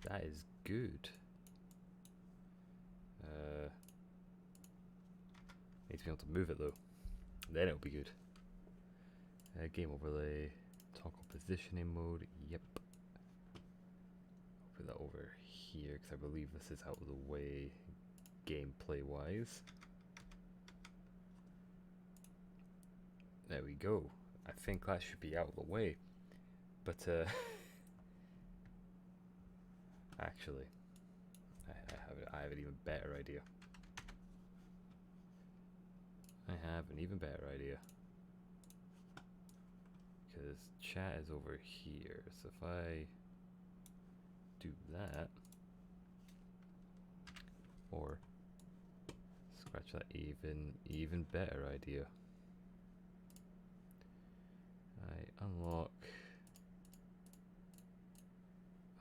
That is good. Need to be able to move it though. Then it'll be good. Game overlay. Toggle positioning mode. Yep. I'll put that over here because I believe this is out of the way gameplay wise. There we go. I think that should be out of the way. But actually, I have an even better idea. I have an even better idea. Because chat is over here. So if I do that, or scratch that, even better idea. I unlock.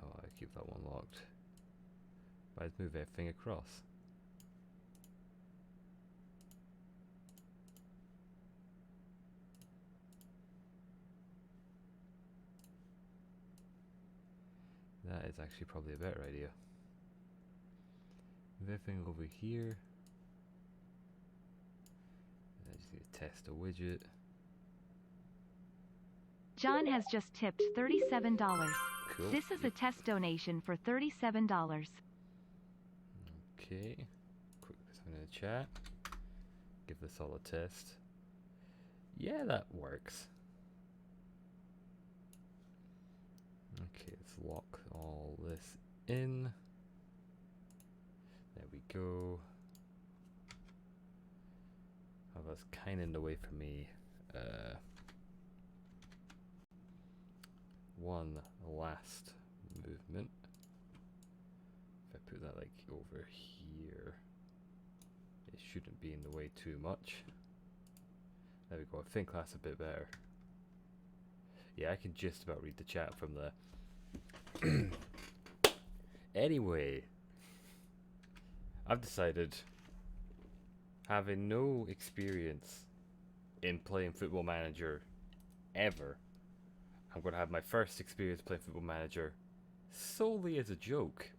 Oh, I keep that one locked. But I move everything across. That is actually probably a better idea. Move everything over here. I just need to test a widget. John has just tipped $37. Cool. This is a test donation for $37. Okay. Quick put something in the chat. Give this all a test. Yeah, that works. Okay, let's lock all this in. There we go. Oh, that's kind of in the way for me. One last movement. If I put that like over here, it shouldn't be in the way too much. There we go. I think that's a bit better. Yeah, I can just about read the chat from there. Anyway, I've decided, having no experience in playing Football Manager ever, I'm going to have my first experience playing Football Manager solely as a joke.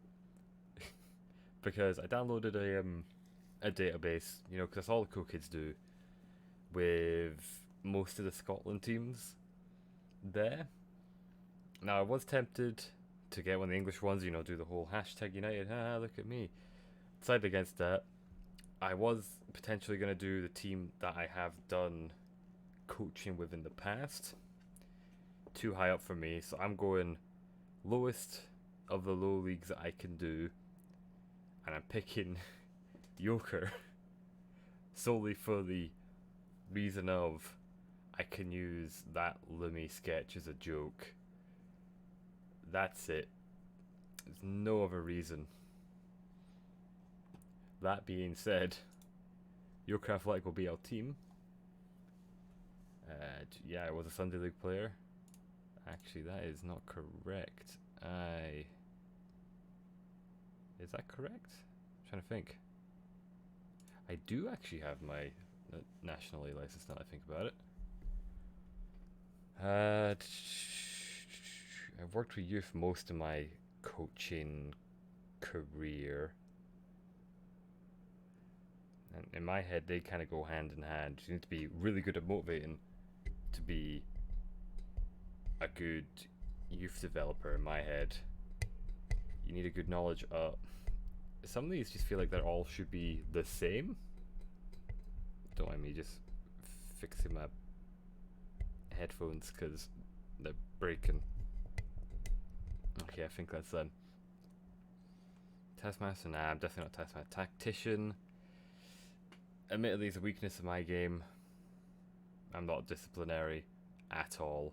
Because I downloaded a database, you know, because that's all the cool kids do, with most of the Scotland teams there. Now, I was tempted to get one of the English ones, you know, do the whole hashtag United, look at me. Decided against that. I was potentially going to do the team that I have done coaching with in the past. Too high up for me, so I'm going lowest of the low leagues that I can do, and I'm picking Yoker solely for the reason of I can use that Lummy sketch as a joke. That's it. There's no other reason. That being said, Yoker Athletic will be our team. Yeah, I was a Sunday League player. Actually, that is not correct. Is that correct? I'm trying to think. I do actually have my National A license now that I think about it. I've worked with youth most of my coaching career. And in my head, they kind of go hand in hand. You need to be really good at motivating to be a good youth developer in my head. You need a good knowledge of... Some of these just feel like they all should be the same. Don't mind me just fixing my headphones because they're breaking. Okay, I think that's done. Taskmaster? Nah, I'm definitely not Taskmaster. Tactician. Admittedly, it's a weakness of my game. I'm not disciplinary at all.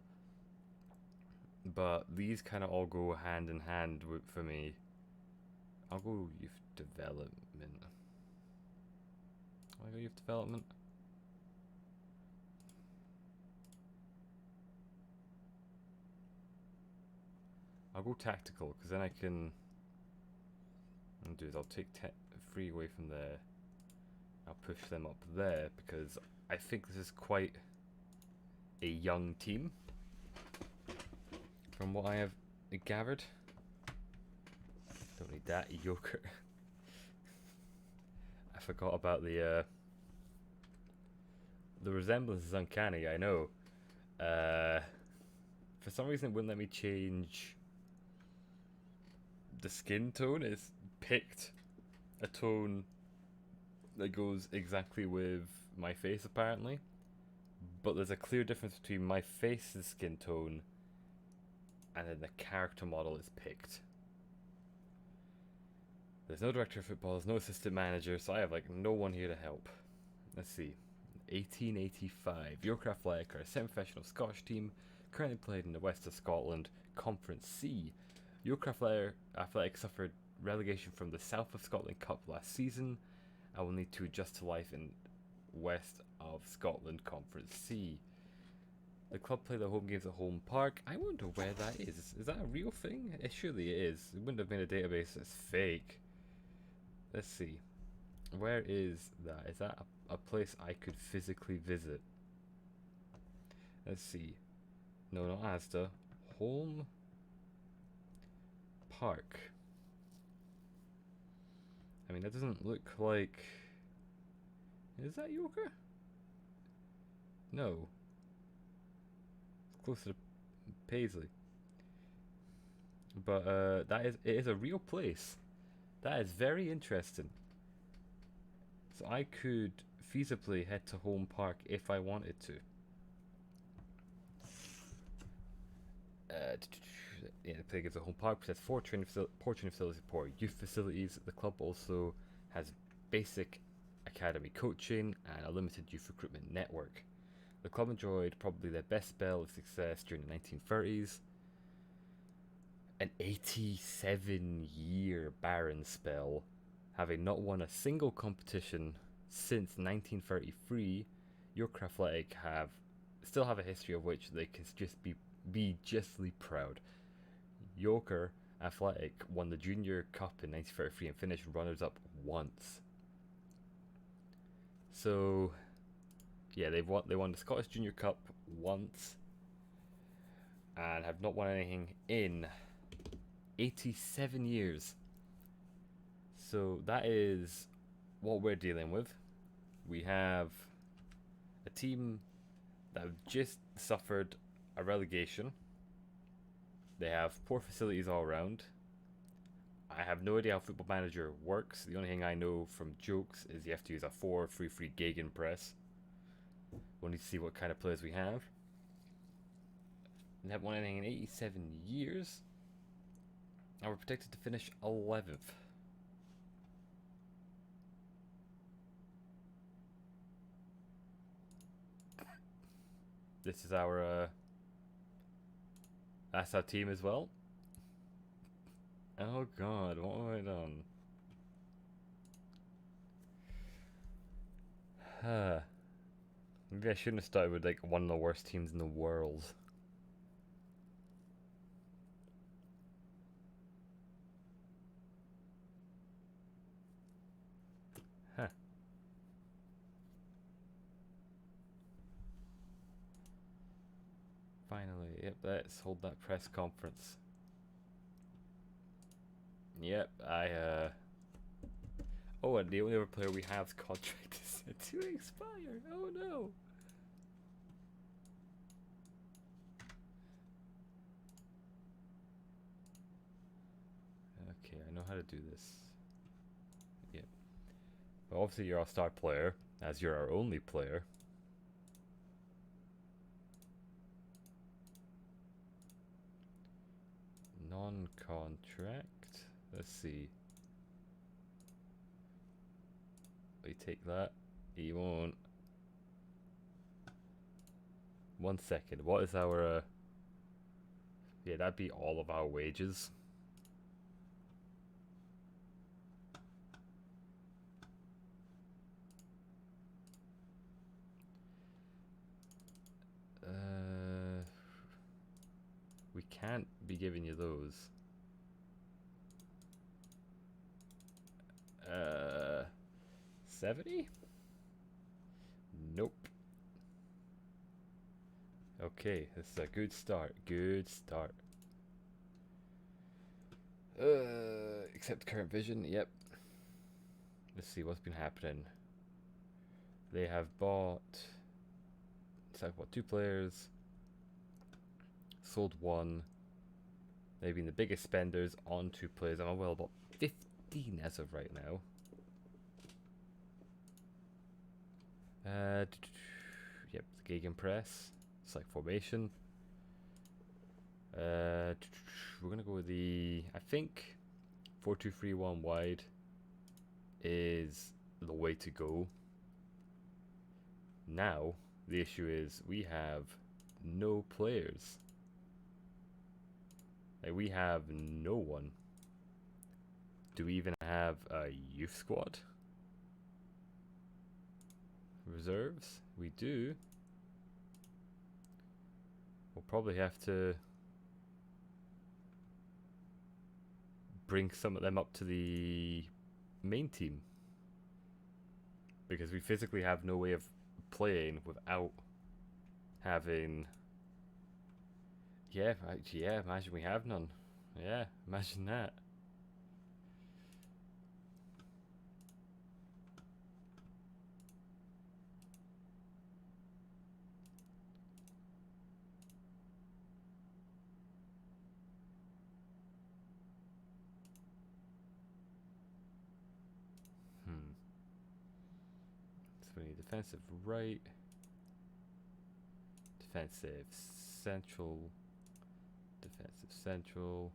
But these kind of all go hand in hand for me. I'll go youth development. I'll go youth development. I'll go tactical, because then I can... What I'll do is I'll take 3 away from there. I'll push them up there, because I think this is quite a young team, from what I have gathered. Don't need that. Yoker. I forgot about the resemblance is uncanny, I know. For some reason it wouldn't let me change the skin tone. It's picked a tone that goes exactly with my face apparently. But there's a clear difference between my face's skin tone and then the character model is picked. There's no director of football, there's no assistant manager, so I have like no one here to help. Let's see. 1885. Yoker Athletic are a semi-professional Scottish team currently played in the west of Scotland, Conference C. Yoker Athletic suffered relegation from the South of Scotland Cup last season and will need to adjust to life in west of Scotland, Conference C. The club play their home games at Home Park. I wonder where that is. Is that a real thing? It surely is. It wouldn't have been a database that's fake. Let's see. Where is that? Is that a place I could physically visit? Let's see. No, not Asda. Home Park. I mean, that doesn't look like... Is that Yoker? No. It's closer to Paisley. But it is a real place. That is very interesting. So I could feasibly head to Home Park if I wanted to. Yeah, the play gives a Home Park, which has four training facilities for youth facilities. The club also has basic academy coaching and a limited youth recruitment network. The club enjoyed probably their best spell of success during the 1930s. An 87-year barren spell, having not won a single competition since 1933. Yoker Athletic still have a history of which they can just be justly proud. Yoker Athletic won the Junior Cup in 1933 and finished runners-up once. So, yeah, they won the Scottish Junior Cup once and have not won anything in 87 years. So that is what we're dealing with. We have a team that have just suffered a relegation. They have poor facilities all around. I have no idea how Football Manager works. The only thing I know from jokes is you have to use a 4-3-3 gegenpress. We'll need to see what kind of players we have. They haven't won anything in 87 years. And we're predicted to finish 11th. This is our that's our team as well. Oh god, what have I done? Maybe I shouldn't have started with like one of the worst teams in the world. Huh. Finally, yep, let's hold that press conference. Yep, oh, and the only other player we have's contract is set to expire. Oh no. Okay, I know how to do this. Yep. But obviously you're our star player, as you're our only player. Non-contract. Let's see. We take that. He won't. 1 second. What is our? Yeah, that'd be all of our wages. We can't be giving you those. 70? Nope. Okay, this is a good start. Good start. Accept current vision. Yep. Let's see what's been happening. They have bought. It's like what, 2 players. Sold 1. They've been the biggest spenders on 2 players. I'm well about 15 as of right now. Yep, the Gegenpress. It's like formation. We're gonna go with the. I think 4-2-3-1 wide is the way to go. Now the issue is we have no players. Like, we have no one. Do we even have a youth squad? Reserves? We do. We'll probably have to bring some of them up to the main team, because we physically have no way of playing without having. Yeah, imagine we have none. Yeah, imagine that. So we need defensive right, defensive central, defensive central.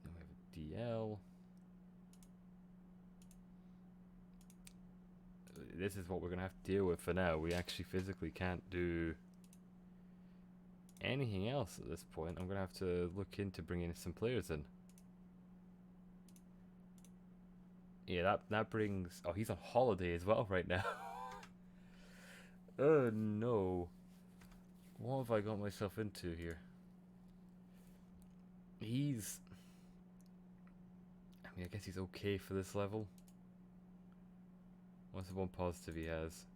Then we have a DL. This is what we're gonna have to deal with for now. We actually physically can't do anything else at this point. I'm gonna have to look into bringing some players in. Yeah, that brings. Oh, he's on holiday as well right now. Oh no! What have I got myself into here? He's. I mean, I guess he's okay for this level. What's the one positive he has?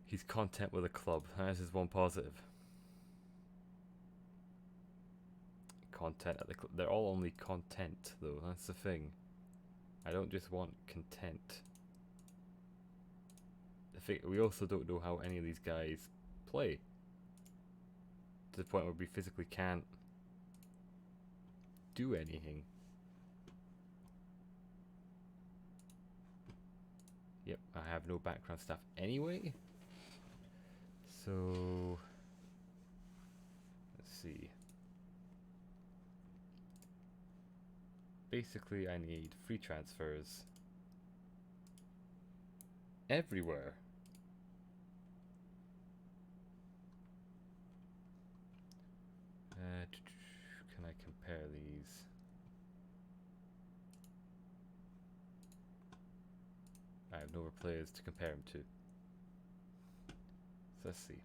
He's content with a club. That's his one positive. Content at the club. They're all only content, though. That's the thing. I don't just want content. The thing, we also don't know how any of these guys play. To the point where we physically can't do anything. Yep, I have no background stuff anyway. So let's see. Basically, I need free transfers everywhere. Can I compare these? I have no more players to compare them to. So let's see.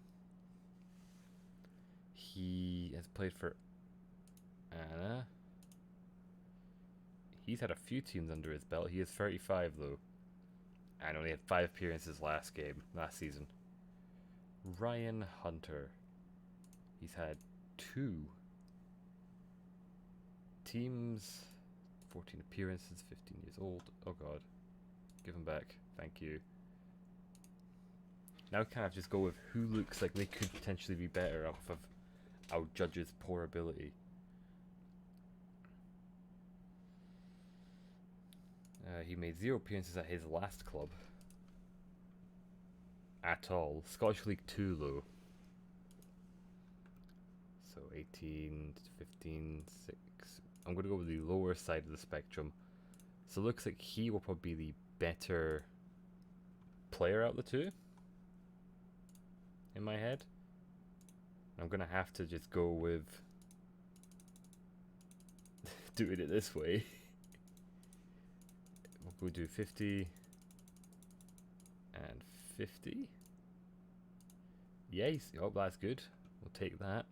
He has played for Anna. He's had a few teams under his belt. He is 35 though, and only had 5 appearances last season. Ryan Hunter. He's had 2 teams, 14 appearances, 15 years old. Oh god. Give him back. Thank you. Now kind of just go with who looks like they could potentially be better off of our judge's poor ability. He made 0 appearances at his last club. At all. Scottish League 2 though. So 18, 15, 6. I'm going to go with the lower side of the spectrum. So it looks like he will probably be the better player out of the 2. In my head. I'm going to have to just go with doing it this way. We'll do 50 and 50. Yes, oh, that's good. We'll take that.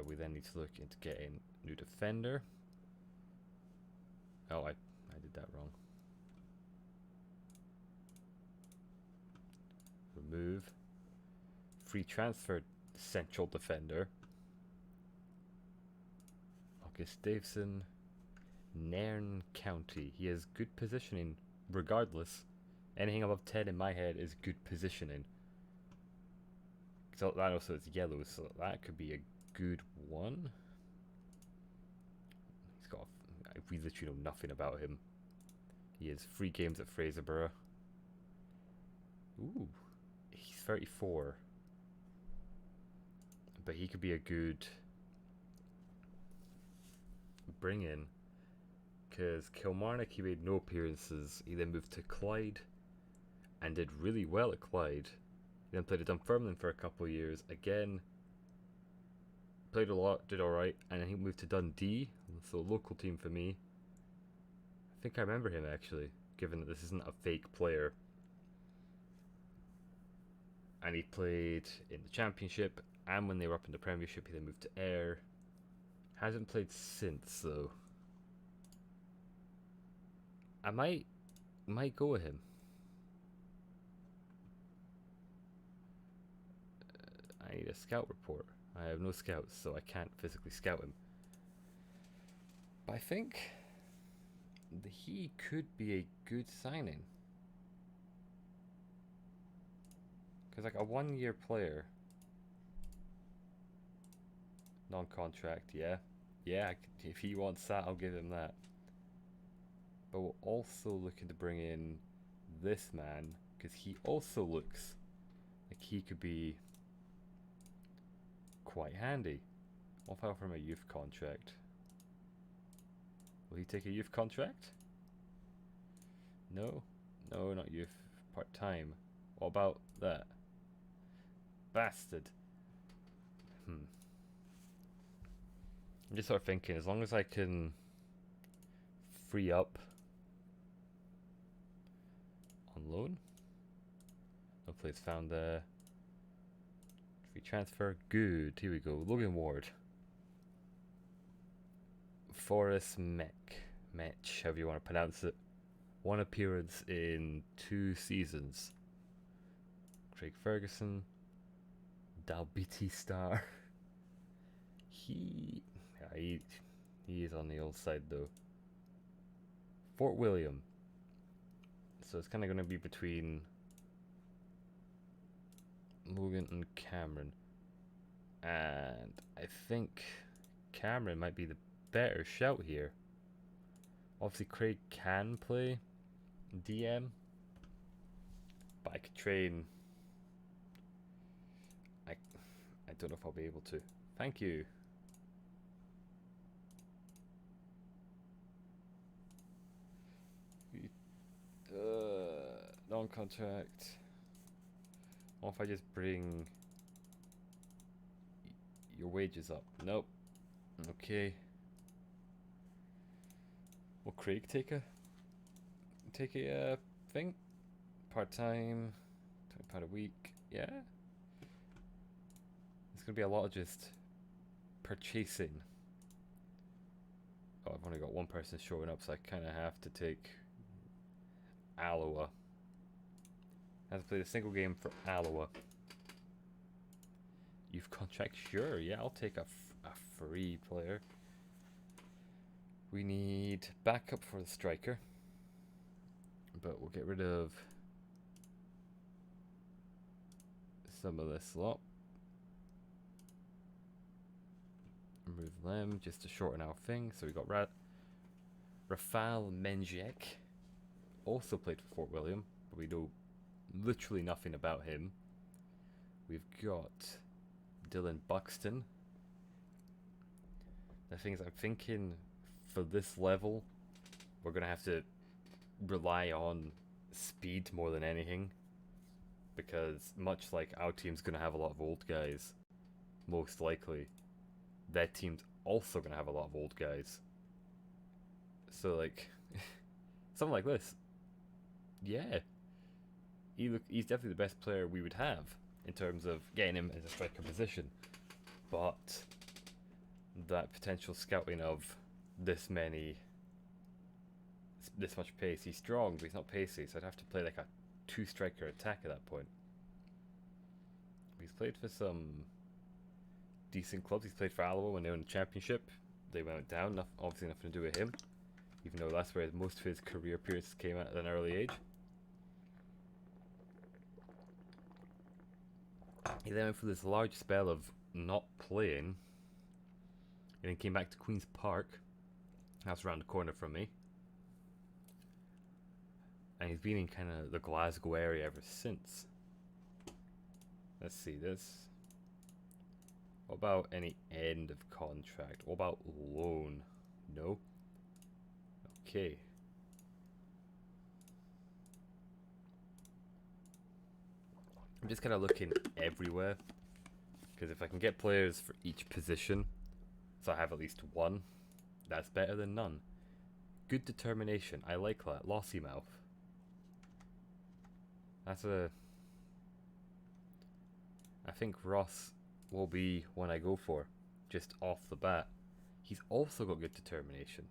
We then need to look into getting new defender. Oh, I did that wrong. move. Free transfer central defender. August Davison, Nairn County. He has good positioning regardless. Anything above 10 in my head is good positioning. So that also is yellow, so that could be a good one. He's got. We literally know nothing about him. He has 3 games at Fraserburgh. Ooh, he's 34. But he could be a good bring in. Because Kilmarnock, he made no appearances. He then moved to Clyde and did really well at Clyde. He then played at Dunfermline for a couple of years. Again, played a lot, did alright, and then he moved to Dundee, so a local team for me. I think I remember him actually, given that this isn't a fake player. And he played in the Championship, and when they were up in the Premiership, he then moved to Ayr. Hasn't played since, though. I might go with him. I need a scout report. I have no scouts, so I can't physically scout him. But I think he could be a good signing. Because like a 1-year player. Non-contract, yeah. Yeah, if he wants that, I'll give him that. But we're also looking to bring in this man, because he also looks like he could be quite handy. What if I offer him a youth contract? Will he take a youth contract? No? No, not youth. Part-time. What about that? Bastard. I'm just sort of thinking, as long as I can free up on loan. No place found there. Free transfer. Good. Here we go. Logan Ward. Forrest Mech, however you want to pronounce it. 1 appearance in 2 seasons. Craig Ferguson. Dalbiti Star. He is on the old side though. Fort William. So it's kind of going to be between Logan and Cameron. And I think Cameron might be the better shout here. Obviously Craig can play DM, but I could train. I don't know if I'll be able to. Thank you. Non-contract. What if I just bring your wages up? Nope. Okay. Will Craig take a thing? Part-time, £20 a week. Yeah. It's gonna be a lot of just purchasing. Oh, I've only got one person showing up, so I kind of have to take Alloa. I have to play a single game for Alloa. Youth contract? Sure, yeah, I'll take a free player. We need backup for the striker, but we'll get rid of some of this lot. Remove them just to shorten our thing. So we got Rafal Menjek, also played for Fort William, but we know literally nothing about him. We've got Dylan Buxton. The thing is, I'm thinking for this level, we're going to have to rely on speed more than anything. Because much like our team's going to have a lot of old guys, most likely, their team's also going to have a lot of old guys. So, like, something like this. Yeah. He's definitely the best player we would have in terms of getting him as a striker position. But that potential scouting of this much pace. He's strong, but he's not pacey, so I'd have to play like a 2-striker attack at that point. He's played for some decent clubs. He's played for Alloa when they were in the Championship. They went down. Obviously nothing to do with him, even though that's where most of his career appearances came at an early age. He then went through this large spell of not playing, and then came back to Queen's Park. That's around the corner from me. And he's been in kind of the Glasgow area ever since. Let's see this. What about any end of contract? What about loan? No? Okay. I'm just kind of looking everywhere, because if I can get players for each position, so I have at least one, that's better than none. Good determination. I like that. Lossy mouth. That's a... I think Ross will be one I go for, just off the bat. He's also got good determination.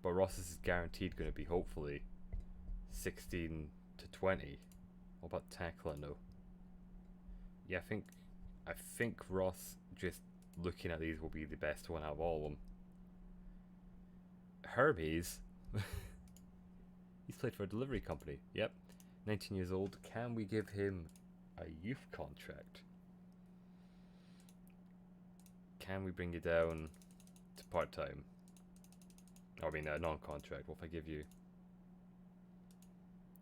But Ross's is guaranteed going to be, hopefully, 16 to 20. What about tackling though? Yeah, I think Ross, just looking at these, will be the best one out of all of them. Hermes, he's played for a delivery company. Yep, 19 years old. Can we give him a youth contract? Can we bring you down to part-time? I mean, a non-contract. What if I give you...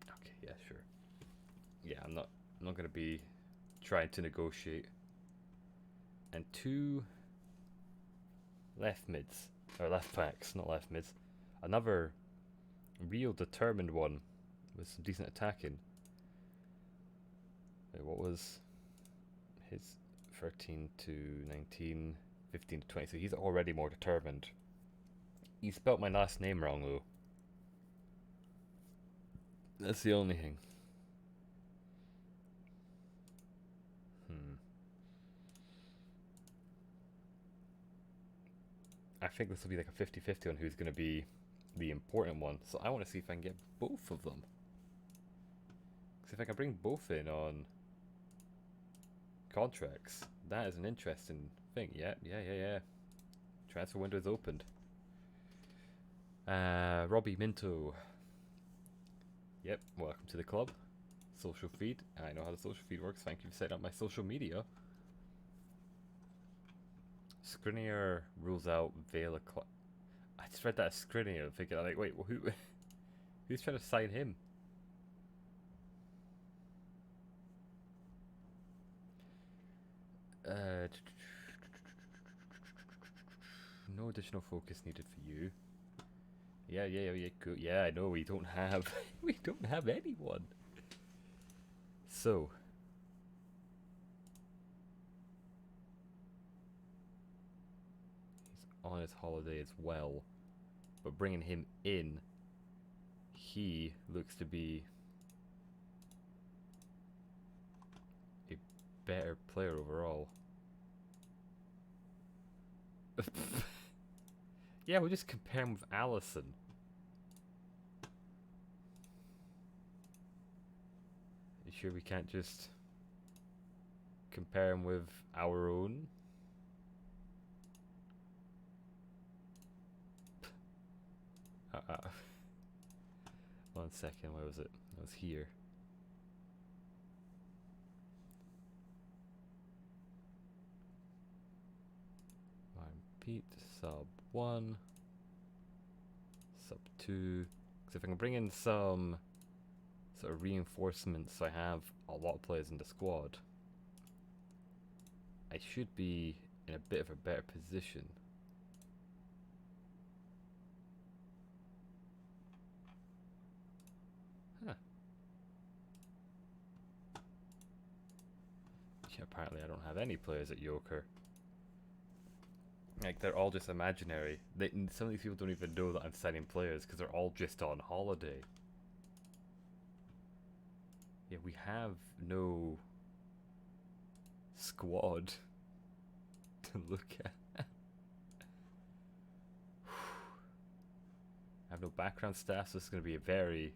Okay, yeah, sure. Yeah, I'm not going to be trying to negotiate. And 2 left mids, or left backs, not left mids. Another real determined one with some decent attacking. Wait, what was his 13 to 19, 15 to 20? So he's already more determined. He spelt my last name wrong though. That's the only thing. I think this will be like a 50-50 on who's going to be the important one. So I want to see if I can get both of them. Because if I can bring both in on contracts, that is an interesting thing. Yeah. Transfer window's opened. Robbie Minto. Yep, welcome to the club. Social feed. I know how the social feed works. Thank you for setting up my social media. Skriniar rules out Vela. I just read that as Skriniar, thinking, like, wait, well, who's trying to sign him? No additional focus needed for you. Yeah, good. Yeah, I know we don't have anyone. So. On his holiday as well, but bringing him in, he looks to be a better player overall. Yeah, we'll just compare him with Allison. You sure we can't just compare him with our own? One second, where was it? I was here. Repeat, sub 1, sub 2. Because if I can bring in some sort of reinforcements, so I have a lot of players in the squad, I should be in a bit of a better position. Huh. Yeah, apparently I don't have any players at Yoker. Like, they're all just imaginary. Some of these people don't even know that I'm signing players because they're all just on holiday. Yeah, we have no squad to look at. I have no background staff, so this is going to be a very,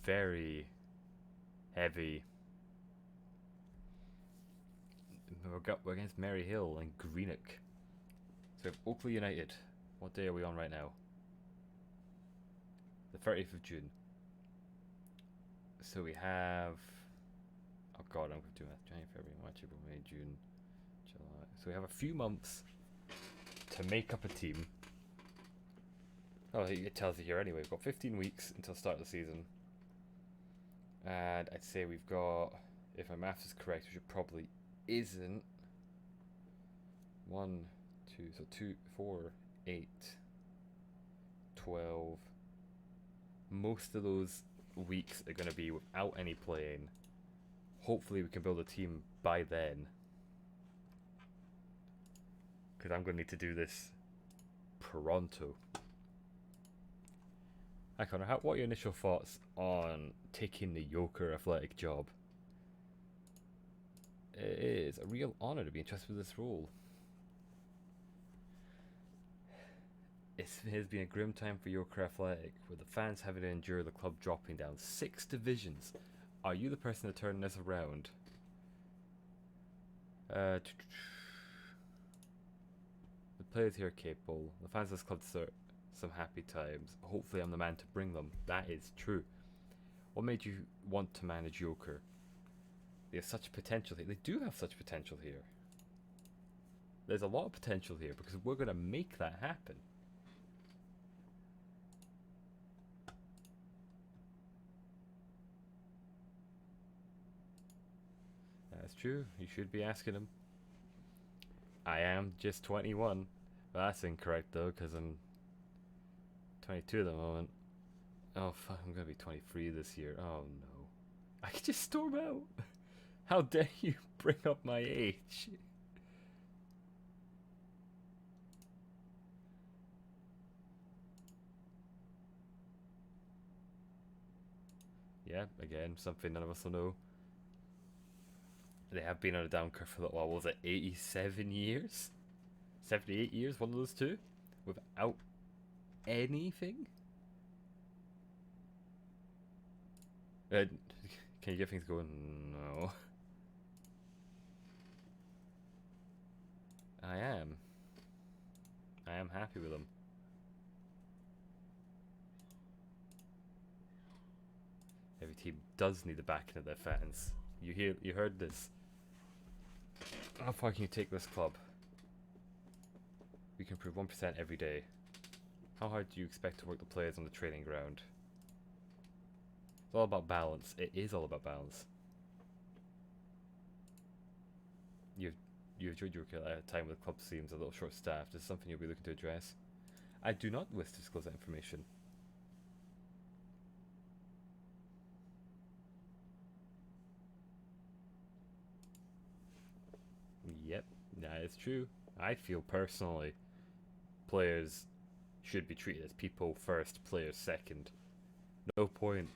very heavy We're against Mary Hill and Greenock. So we have Oakley United. What day are we on right now? The 30th of June. So we have... Oh god, I'm going to do that. January, February, March, April, May, June, July. So we have a few months to make up a team. Oh, it tells you here anyway. We've got 15 weeks until the start of the season. And I'd say we've got, if my maths is correct, which it probably isn't. 1, 2, so 2, 4, 8, 12. Most of those weeks are going to be without any playing. Hopefully we can build a team by then. Because I'm going to need to do this pronto. Hi Connor, what are your initial thoughts on taking the Yoker athletic job? It is a real honour to be entrusted with this role. It has been a grim time for Yoker Athletic, with the fans having to endure the club dropping down 6 divisions. Are you the person to turn this around? The players here are capable. The fans of this club deserve some happy times. Hopefully I'm the man to bring them. That is true. What made you want to manage Yoker? They have such potential here. They do have such potential here. There's a lot of potential here because we're going to make that happen. That's true. You should be asking him. I am just 21. Well, that's incorrect though, because I'm 22 at the moment. Oh fuck, I'm gonna be 23 this year. Oh no. I could just storm out. How dare you bring up my age? Yeah, again, something none of us will know. They have been on a down curve for a little while. Was it 87 years? 78 years? One of those two? Without anything? Can you get things going? No. I am. I am happy with them. Every team does need the backing of their fans. You heard this. How far can you take this club? We can improve 1% every day. How hard do you expect to work the players on the training ground? It's all about balance. It is all about balance. You enjoyed your time with the club seems a little short-staffed. Is this something you'll be looking to address? I do not wish to disclose that information. Yep, that is true. I feel personally players should be treated as people first, players second. No point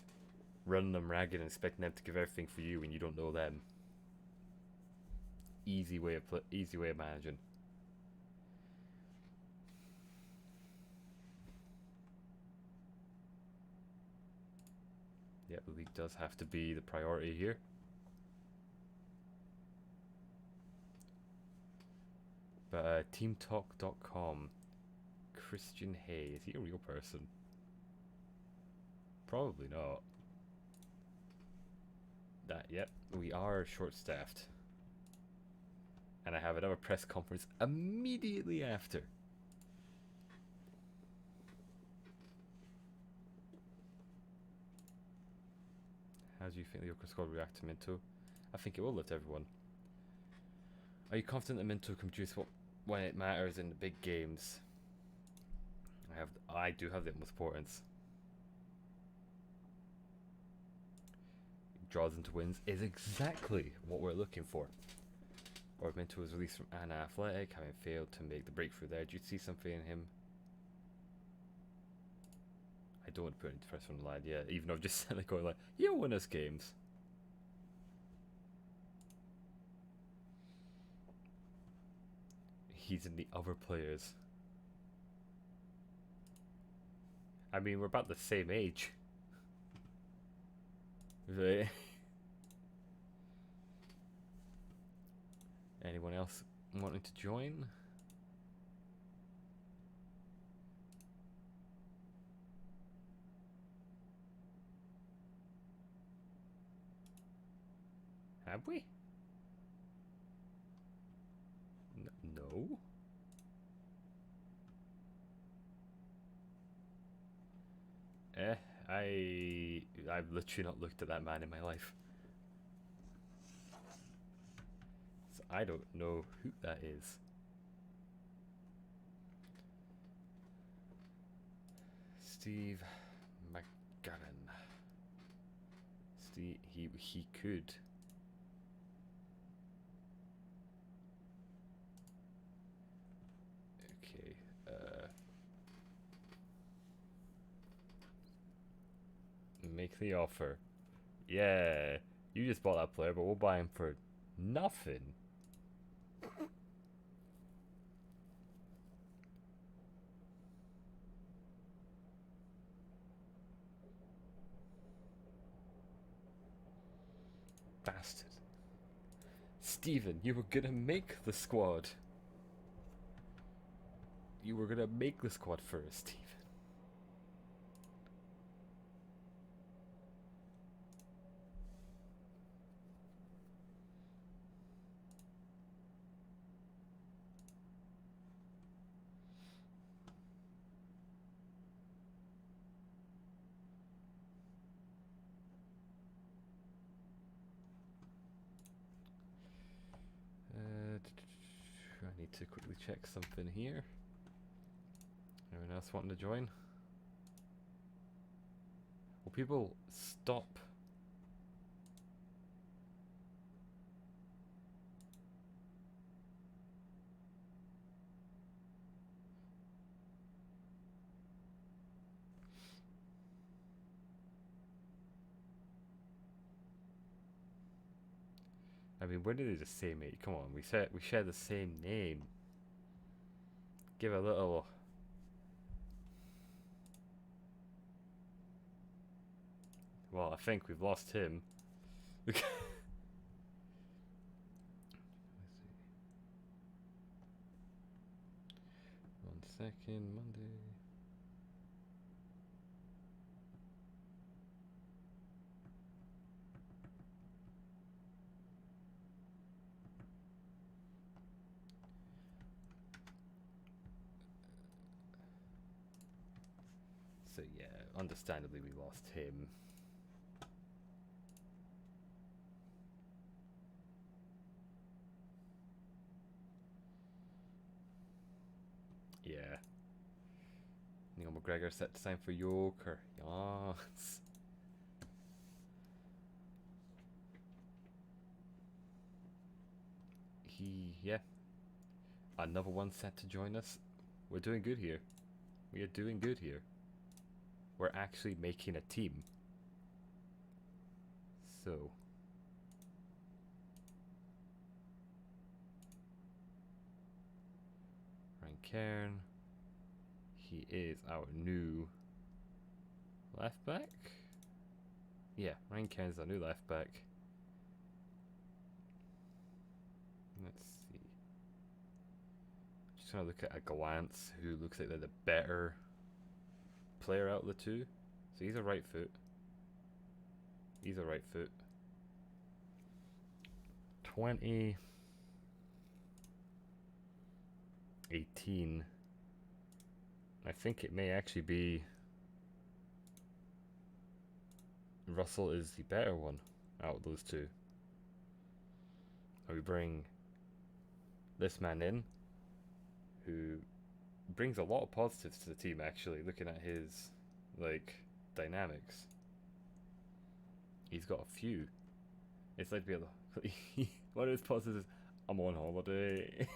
running them ragged and expecting them to give everything for you when you don't know them. Easy way of managing. Yeah, the league does have to be the priority here. But teamtalk.com, Christian Hay, is he a real person? Probably not. Yep, we are short-staffed. And I have another press conference immediately after. How do you think the Yoker squad will react to Minto? I think it will lift everyone. Are you confident that Minto can produce when it matters in the big games? I do have the utmost importance. Draws into wins is exactly what we're looking for. Or Minto was released from Anna Athletic, having failed to make the breakthrough there. Do you see something in him? I don't want to put any pressure on the lad yet, even though I've just said going like, you'll win us games. He's in the other players. I mean, we're about the same age. Right? Anyone else wanting to join? Have we? No. I've literally not looked at that man in my life. So I don't know who that is. Steve McGavin. Steve, he could. Okay. Make the offer. Yeah, you just bought that player, but we'll buy him for nothing. Bastard. Steven, you were gonna make the squad. You were gonna make the squad first, Steven. I need to quickly check something here. Anyone else wanting to join? Will people stop? I mean, when did they just say mate? Come on, we share the same name. Give a little. Well, I think we've lost him. Let's see. One second, Monday. So yeah, understandably we lost him. Yeah. Neil McGregor set to sign for Yoker. Yes. Yeah. Another one set to join us. We're doing good here. We are doing good here. We're actually making a team. So. Ryan Cairn. He is our new left back. Yeah, Ryan Cairn is our new left back. Let's see. Just gonna look at a glance who looks like they're the better player out of the two. So he's a right foot. He's a right foot. 2018. I think it may actually be Russell is the better one out of those two. And we bring this man in who brings a lot of positives to the team, actually, looking at his dynamics. He's got a few. It's like one of his positives is I'm on holiday.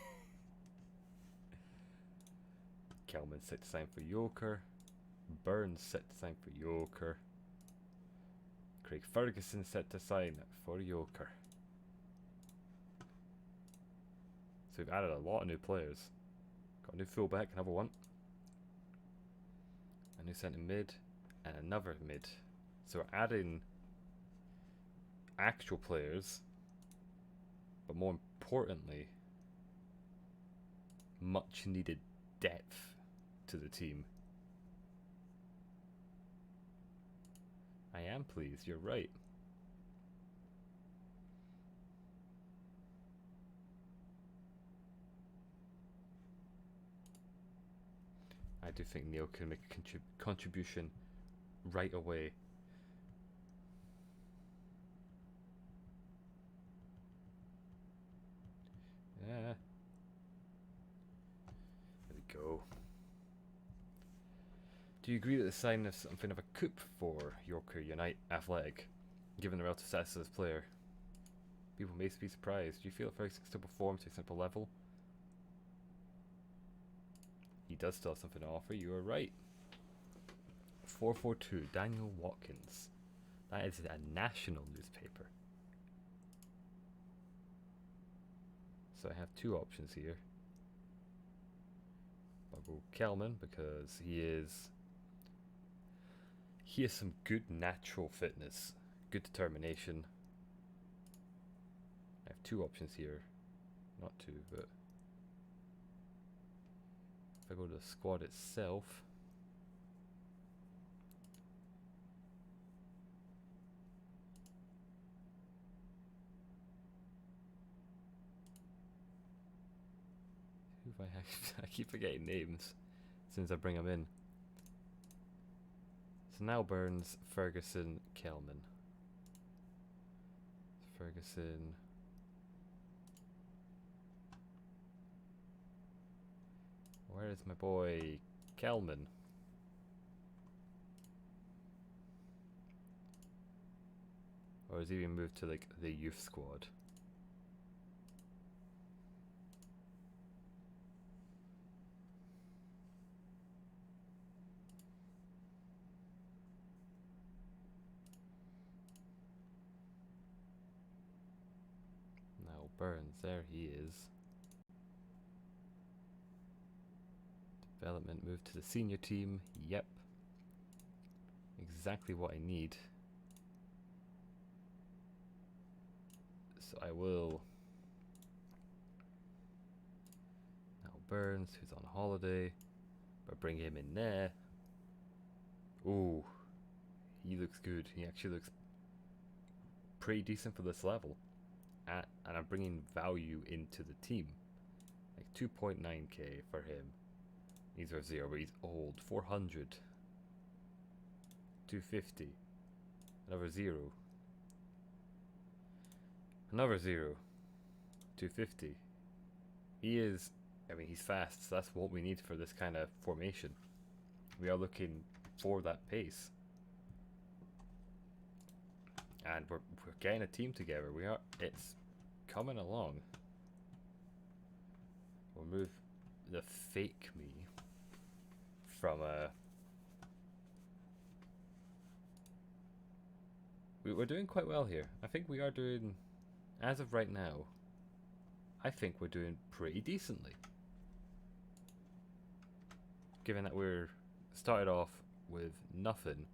Kelman set to sign for Yoker. Burns set to sign for Yoker. Craig Ferguson set to sign for Yoker. So we've added a lot of new players. Got a new fullback, another one. A new centre mid, and another mid. So we're adding actual players, but more importantly, much needed depth to the team. I am pleased, you're right. I do think Neil can make a contribution right away. Yeah. There we go. Do you agree that the sign of something of a coup for Yoker Unite Athletic, given the relative status of this player? People may be surprised. Do you feel that Ferguson still performs to a simple level? He does still have something to offer, you are right. 442, Daniel Watkins. That is a national newspaper. So I have two options here. I'll go Kelman because he has some good natural fitness, good determination. I have two options here. Not two, but if I go to the squad itself, who have I have? I keep forgetting names since I bring them in. So now Burns, Ferguson, Kelman. Ferguson. Where is my boy Kelman? Or has he been moved to like the youth squad? Now Burns, there he is. Development moved to the senior team. Yep. Exactly what I need. So I will. Now Burns, who's on holiday, but bring him in there. Ooh, he looks good. He actually looks pretty decent for this level. And I'm bringing value into the team. Like 2.9k for him. He's a 0, but he's old. 400. 250. Another 0. Another 0. 250. He is, I mean, he's fast, so that's what we need for this kind of formation. We are looking for that pace. And we're getting a team together. It's coming along. We'll move the fake me from we're doing quite well here. I think we are doing, as of right now, I think we're doing pretty decently. Given that we're started off with nothing.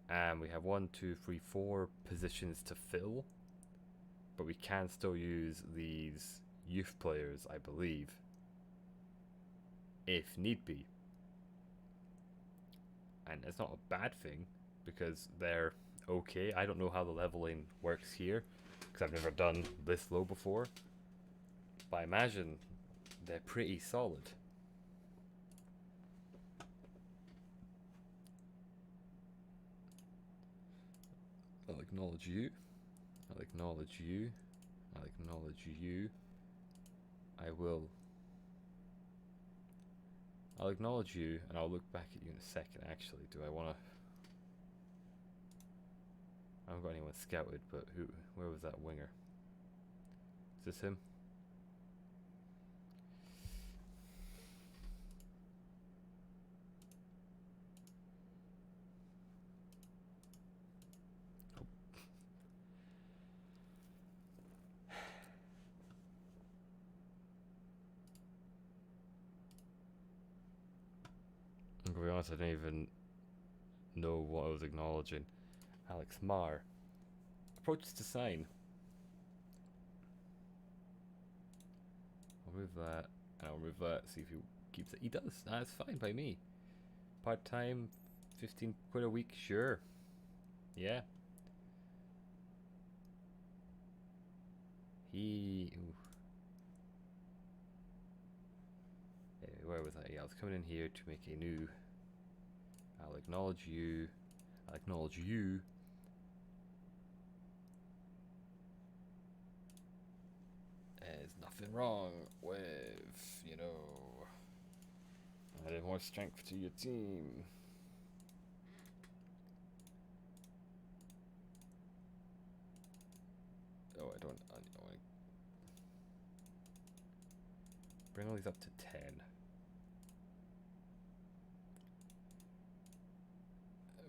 And we have 1, 2, 3, 4 positions to fill. But we can still use these youth players, I believe, if need be. And it's not a bad thing, because they're okay. I don't know how the leveling works here, because I've never done this low before. But I imagine they're pretty solid. I'll acknowledge you. I'll acknowledge you. I'll acknowledge you. I'll acknowledge you, and I'll look back at you in a second. Actually, do I want to? I haven't got anyone scouted, but where was that winger? Is this him? I'm gonna be honest, I didn't even know what I was acknowledging. Alex Marr approaches to sign. I'll remove that, and I'll remove that, see if he keeps it. He does. That's fine by me. Part-time, 15 quid a week, sure. Yeah. He... Ooh. Anyway, where was I? Yeah, I was coming in here to make a new... I'll acknowledge you. I'll acknowledge you. There's nothing wrong with, you know, adding more strength to your team. Oh, I want to bring all these up to 10.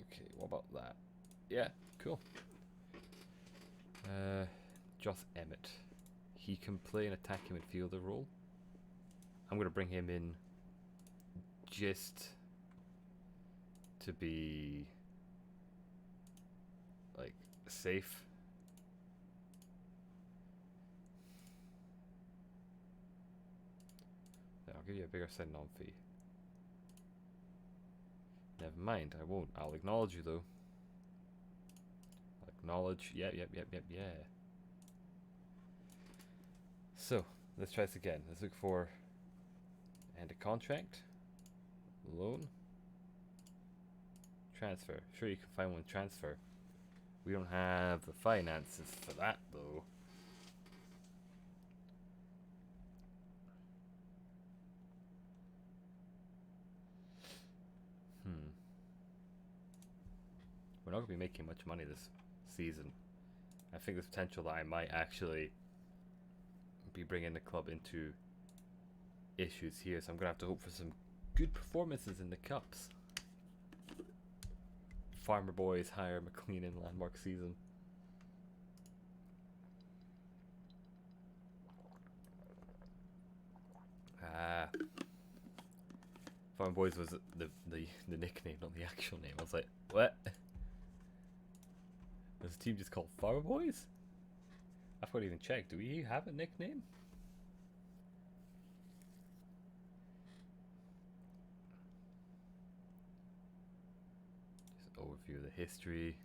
Okay, what about that? Yeah, cool. Josh Emmett. He can play an attacking midfielder role. I'm going to bring him in just to be like safe. Then I'll give you a bigger sign-on fee. Never mind, I won't. I'll acknowledge you though. I'll acknowledge. Yep. So, let's try this again. Let's look for end a contract, loan, transfer. Sure, you can find one transfer. We don't have the finances for that though. We're not going to be making much money this season. I think there's potential that I might actually be bringing the club into issues here, so I'm gonna have to hope for some good performances in the cups. Farmer Boys hire McLean in landmark season. Farmer Boys was the nickname, not the actual name. I was like, what? There's a team just called Farmer Boys? I forgot to even check. Do we have a nickname? Just overview of the history.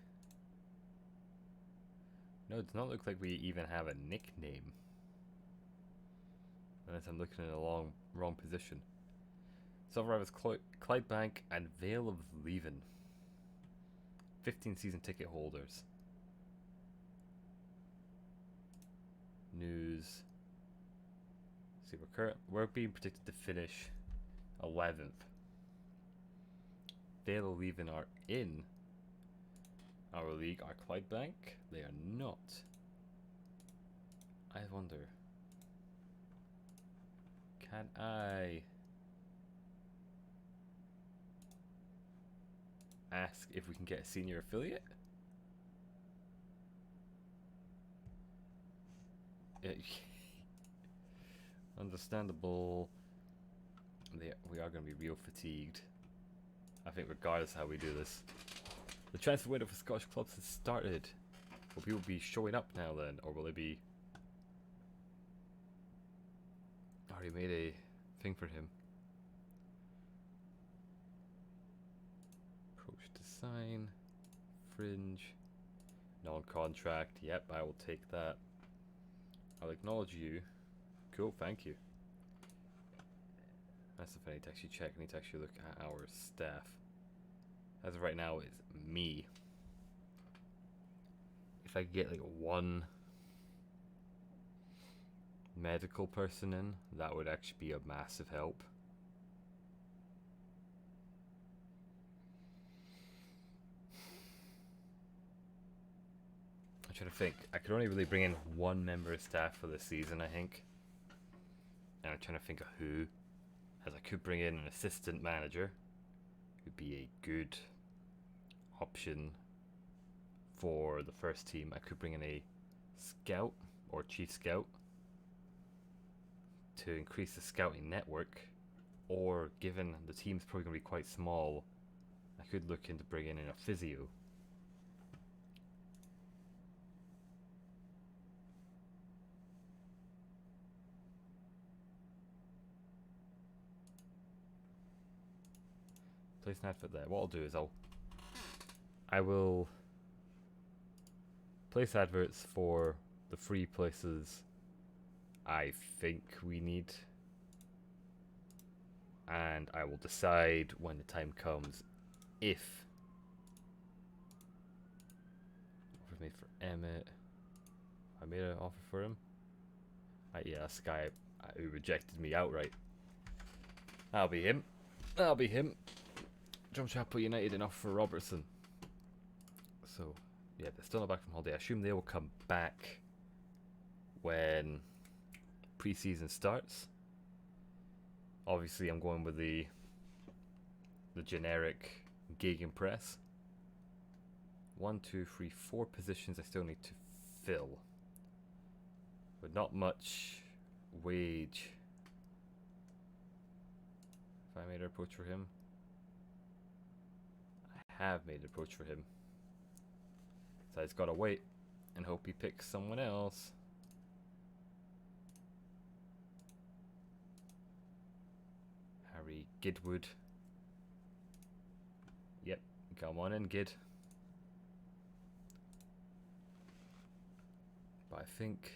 No, it does not look like we even have a nickname. Unless I'm looking in the wrong position. Self-arrivals Clydebank and Vale of Leven. 15 season ticket holders. News. See, we're being predicted to finish 11th. Vale of Leven are in our league. Are Clydebank? They are not. I wonder. Can I ask if we can get a senior affiliate? Understandable. We are going to be real fatigued, I think, regardless of how we do this. The transfer window for Scottish clubs has started. Will people be showing up now then, or will they be... Already made a thing for him. Approach to sign. Fringe. Non-contract. Yep, I will take that. I'll acknowledge you. Cool, thank you. That's if I need to actually check. I need to actually look at our staff. As of right now, it's me. If I could get like one medical person in, that would actually be a massive help. I'm trying to think. I could only really bring in one member of staff for this season, I think. And I'm trying to think of who. As I could bring in an assistant manager, who'd be a good option for the first team. I could bring in a scout or chief scout to increase the scouting network, or given the team's probably going to be quite small, I could look into bringing in a physio. place an advert there. What I'll do is I will place adverts for the free places I think we need, and I will decide when the time comes if offers made for Emmett. I made an offer for him. Yeah, this guy who rejected me outright. That'll be him. That'll be him. Drumchapel United and offer for Robertson. So, yeah, they're still not back from holiday. I assume they will come back when pre-season starts. Obviously, I'm going with the generic gegenpress. 1, 2, 3, 4 positions I still need to fill, but not much wage. If I made an approach for him, I have made an approach for him. So I just gotta wait and hope he picks someone else. Harry Gidwood. Yep, come on in, Gid. But I think...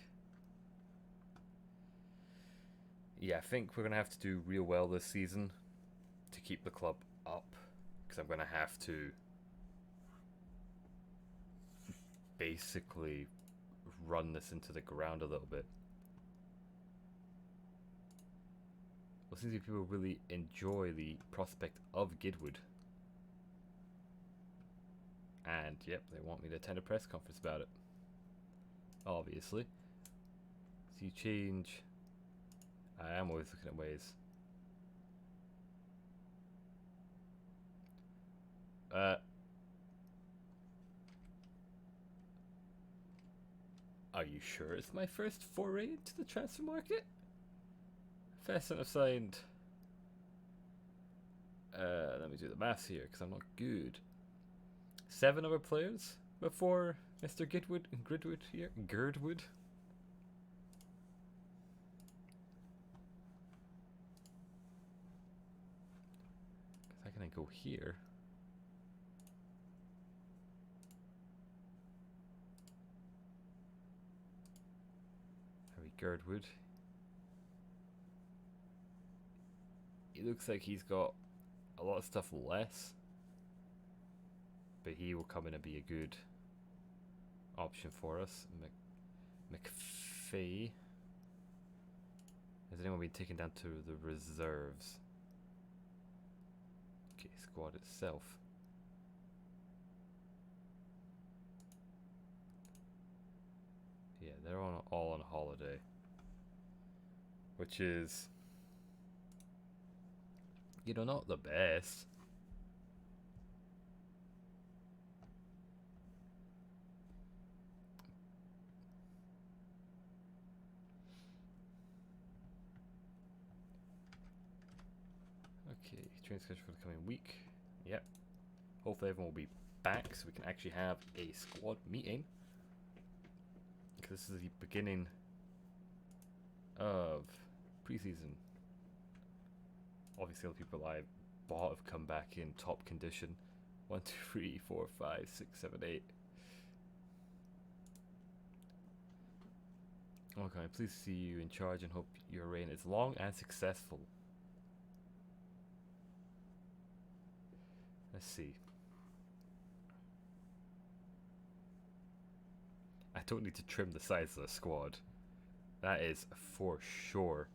yeah, I think we're going to have to do real well this season to keep the club up. Because I'm going to have to basically run this into the ground a little bit. Well, seems like people really enjoy the prospect of Gidwood. And, yep, they want me to attend a press conference about it. Obviously. So you change... I am always looking at ways. Are you sure it's my first foray into the transfer market? Pheasant have signed... let me do the maths here, because I'm not good. 7 other players before Mr. Gidwood here. Girdwood. Because I can then go here. Harry Girdwood. He looks like he's got a lot of stuff less, but he will come in and be a good option for us. McPhee. Has anyone been taken down to the reserves? Okay, squad itself. Yeah, they're all on holiday, which is, you know, not the best. Okay, training schedule for the coming week. Yep. Hopefully everyone will be back so we can actually have a squad meeting. Because this is the beginning of preseason. Obviously all the people I bought have come back in top condition. 1, 2, 3, 4, 5, 6, 7, 8. Okay, please see you in charge and hope your reign is long and successful. Let's see. I don't need to trim the size of the squad. That is for sure.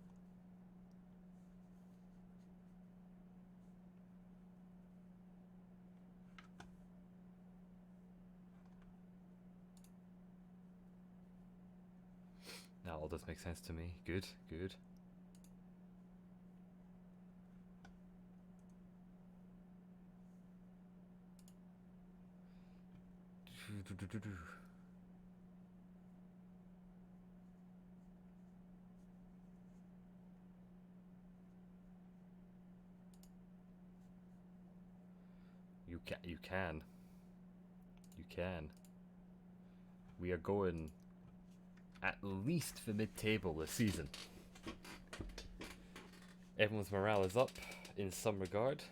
Now all does make sense to me. Good, good. You can. We are going at least for mid-table this season. Everyone's morale is up in some regard.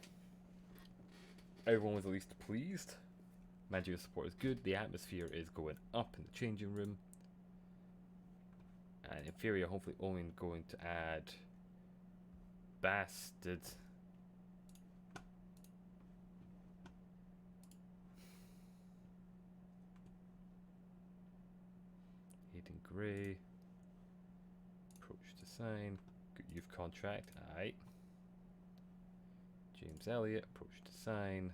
Everyone was at least pleased. Managerial support is good. The atmosphere is going up in the changing room. And in theory, I'm hopefully only going to add Bastard. Hayden Gray. Approach to sign. Good youth contract. Aight. James Elliott. Approach to sign.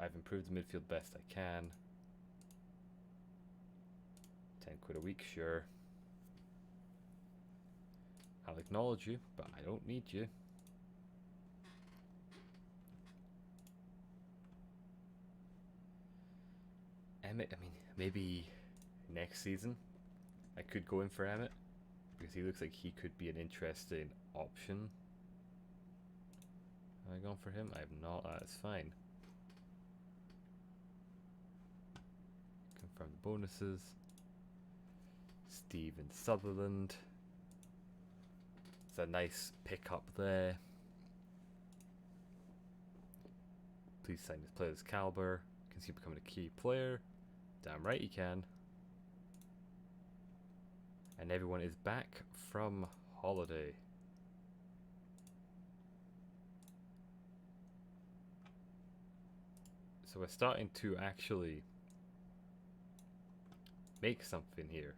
I've improved the midfield best I can. 10 quid a week, sure. I'll acknowledge you, but I don't need you. Emmett, I mean, maybe next season I could go in for Emmett because he looks like he could be an interesting option. Have I gone for him? I have not. That's fine. Confirm the bonuses. Steven Sutherland. It's a nice pickup there. Please sign this player's caliber. Can see becoming a key player. Damn right you can. And everyone is back from holiday. So we're starting to actually make something here.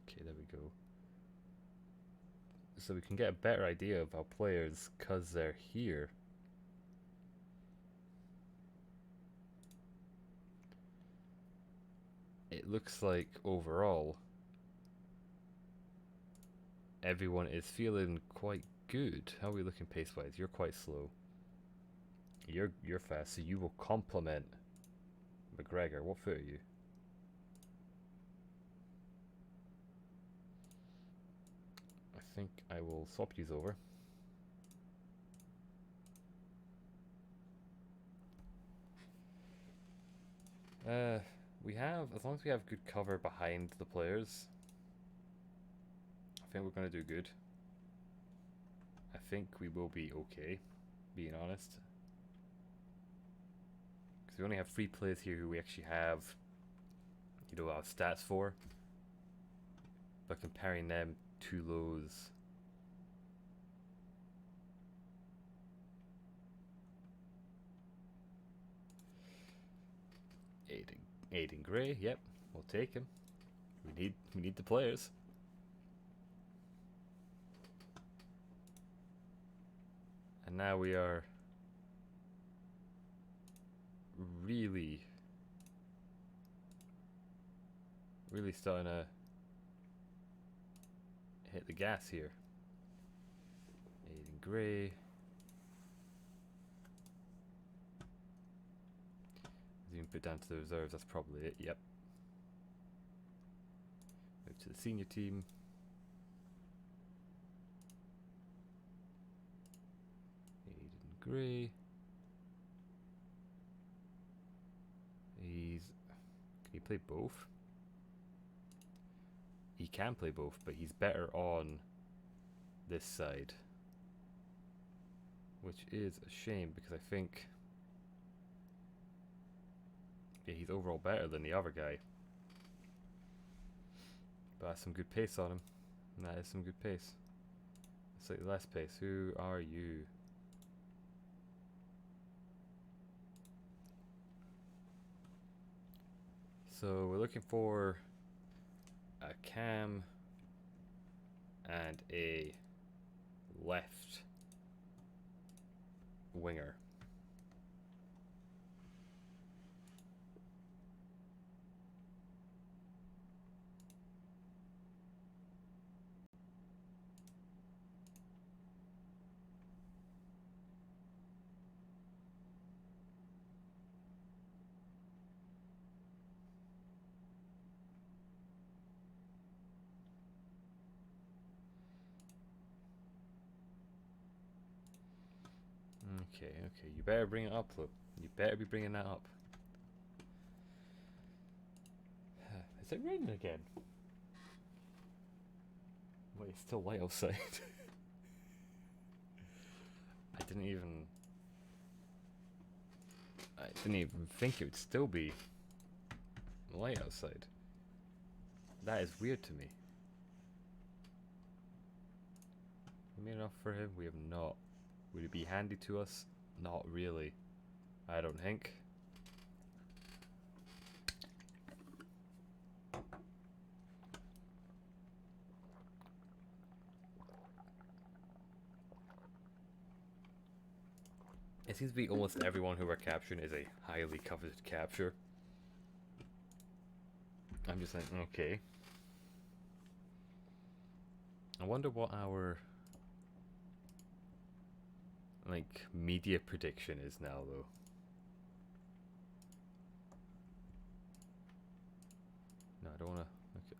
Okay, there we go. So we can get a better idea of our players because they're here. It looks like overall everyone is feeling quite good. How are we looking pace wise? You're quite slow. You're fast, so you will complement McGregor. What foot are you? I think I will swap these over. We have, as long as we have good cover behind the players, I think we're going to do good. I think we will be okay, being honest. Because we only have 3 players here who we actually have, you know, our stats for. But comparing them to those, Aiden Gray, yep, we'll take him. We need the players. And now we are really starting to hit the gas here. Aiden Gray. Even put down to the reserves, that's probably it, yep. Move to the senior team. Aiden Gray. Can he play both? He can play both, but he's better on this side. Which is a shame because I think he's overall better than the other guy. But that's some good pace on him. And that is some good pace. Slightly less pace. Who are you? So we're looking for a cam and a left winger. Okay, you better bring it up, though. You better be bringing that up. Is it raining again? Wait, it's still light outside. I didn't even think it would still be light outside. That is weird to me. We made enough for him? We have not. Would it be handy to us? Not really. I don't think. It seems to be almost everyone who we're capturing is a highly coveted capture. I'm just like, okay. I wonder what our like media prediction is now, though. No, I don't want to.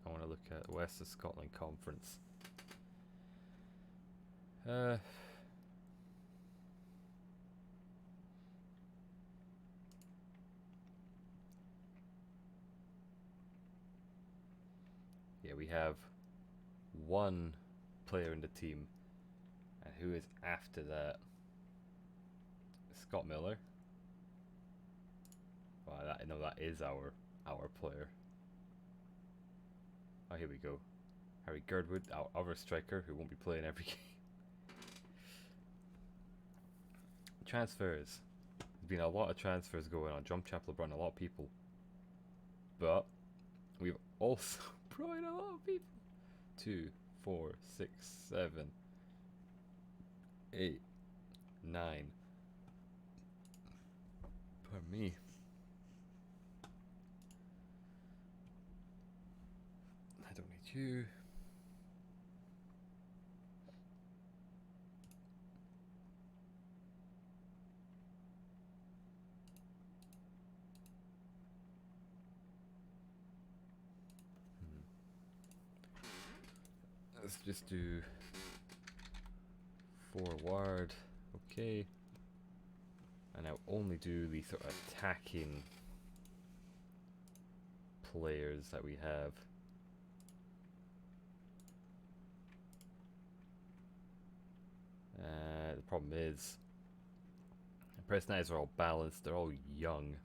I want to look at West of Scotland Conference. Yeah, we have one player in the team, and who is after that? Scott Miller. Wow, that is our player. Oh, here we go. Harry Girdwood, our other striker, who won't be playing every game. Transfers. There's been a lot of transfers going on. Jump Chapel brought in a lot of people, but we've also brought in a lot of people. 2, 4, 6, 7, 8, 9. Pardon me. I don't need you. Let's just do forward. Okay. And I'll only do the sort of attacking players that we have. The problem is, the personalities are all balanced, they're all young.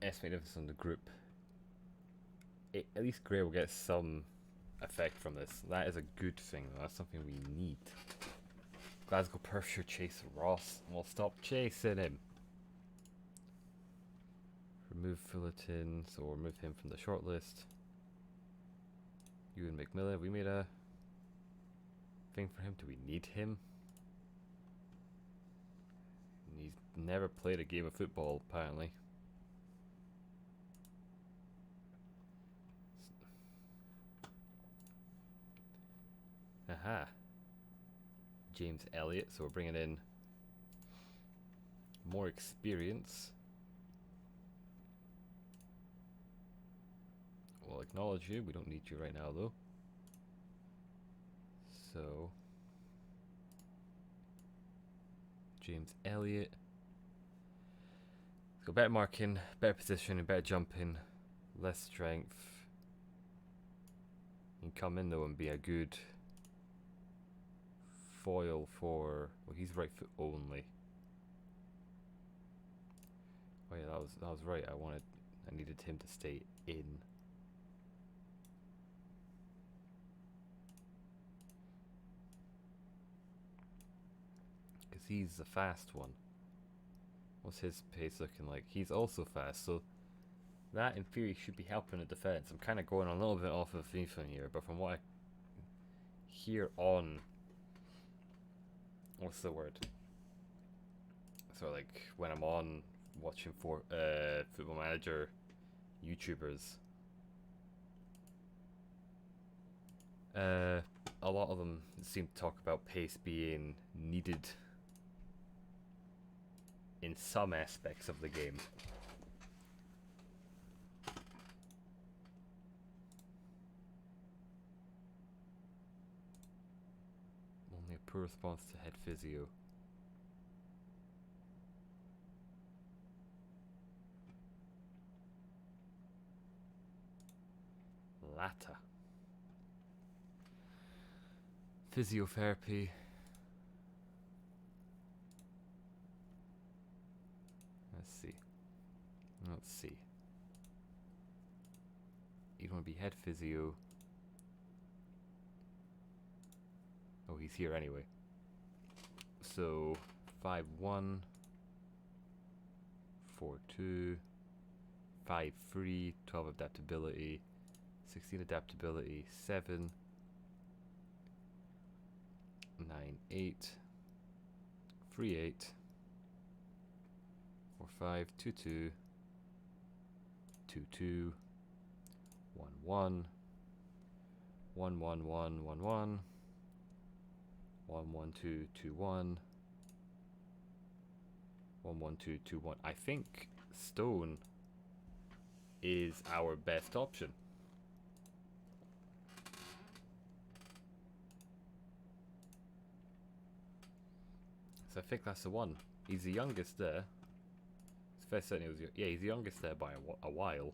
Estimate difference on the group. At least Gray will get some effect from this. That is a good thing, though. That's something we need. Glasgow Perthshire chase Ross. We'll stop chasing him. Remove Fullerton, so we'll remove him from the shortlist. Ewan McMillan, we made a thing for him. Do we need him? He's never played a game of football, apparently. Aha. James Elliott, so we're bringing in more experience. We'll acknowledge you. We don't need you right now, though. So, James Elliott. Let's go better marking, better positioning, better jumping, less strength. You can come in though and be a good foil for. Well, he's right foot only. Oh yeah, that was right. I needed him to stay in. Because he's the fast one. What's his pace looking like? He's also fast, so that in theory should be helping the defense. I'm kind of going a little bit off of FIFA here, but from what I hear on, what's the word? So like when I'm on watching for Football Manager YouTubers, a lot of them seem to talk about pace being needed in some aspects of the game. Only a corresponds to head physio? Latter. Physiotherapy. Let's see. Let's see. You don't want to be head physio. Oh, he's here anyway. So 5'1", 4'2", 5'3", 12 adaptability, 16 adaptability, 7, 9'8", 3'8", 4'5", 2'2", 2'2", 1'1", 1'1", 1'1", 1'1", 2'1", 1'1", 2'1". I think stone is our best option. So I think that's the one. He's the youngest there. It's fair certain he was, yeah, he's the youngest there by a while.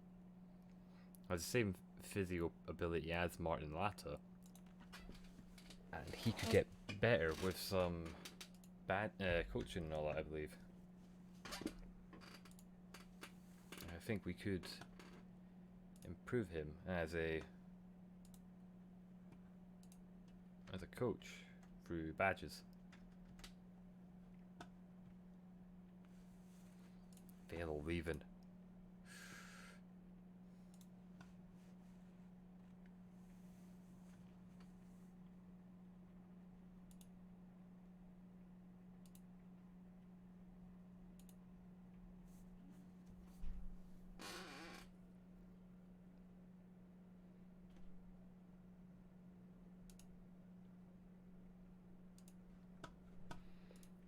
Has the same physio ability as Martin Latta. And he could get better with some bad coaching and all that, I believe. I think we could improve him as a coach through badges. Vale leaving.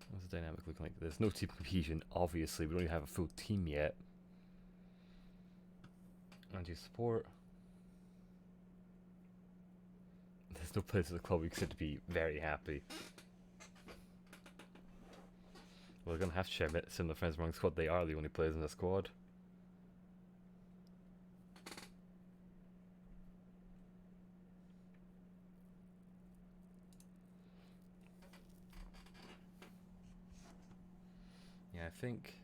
What's the dynamic looking like? There's no team cohesion, obviously. We don't even have a full team yet. Anti support. There's no players at the club we consider to be very happy. We're going to have to share similar friends among the squad. They are the only players in the squad. Yeah, I think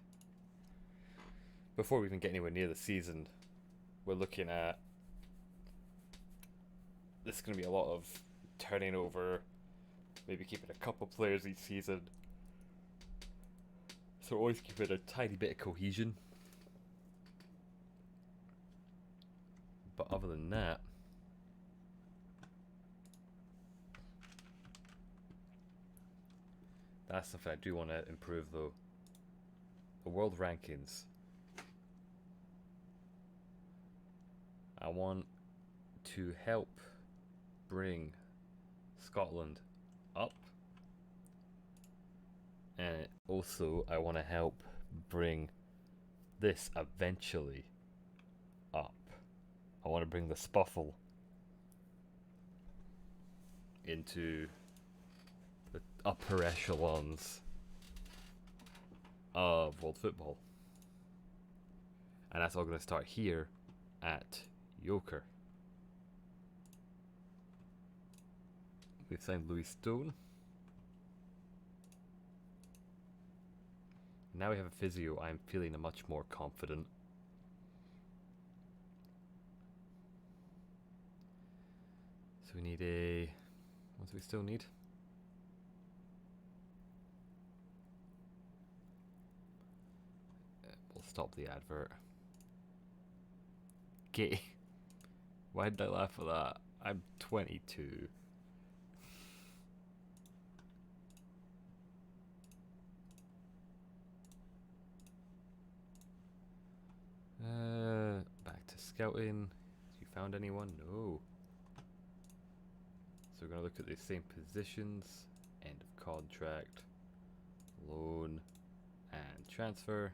before we even get anywhere near the season, we're looking at this is going to be a lot of turning over, maybe keeping a couple players each season. So always keeping a tiny bit of cohesion. But other than that, that's something I do want to improve though. The world rankings. I want to help bring Scotland up. And also I want to help bring this eventually up. I want to bring the Spuffle into the upper echelons of world football. And that's all going to start here at Yoker. We've signed Louis Stone. Now we have a physio. I'm feeling much more confident. So we need a... What do we still need? We'll stop the advert. Okay. Why did I laugh at that? I'm 22. Back to scouting. Have you found anyone? No. So we're going to look at the same positions. End of contract. Loan. And transfer.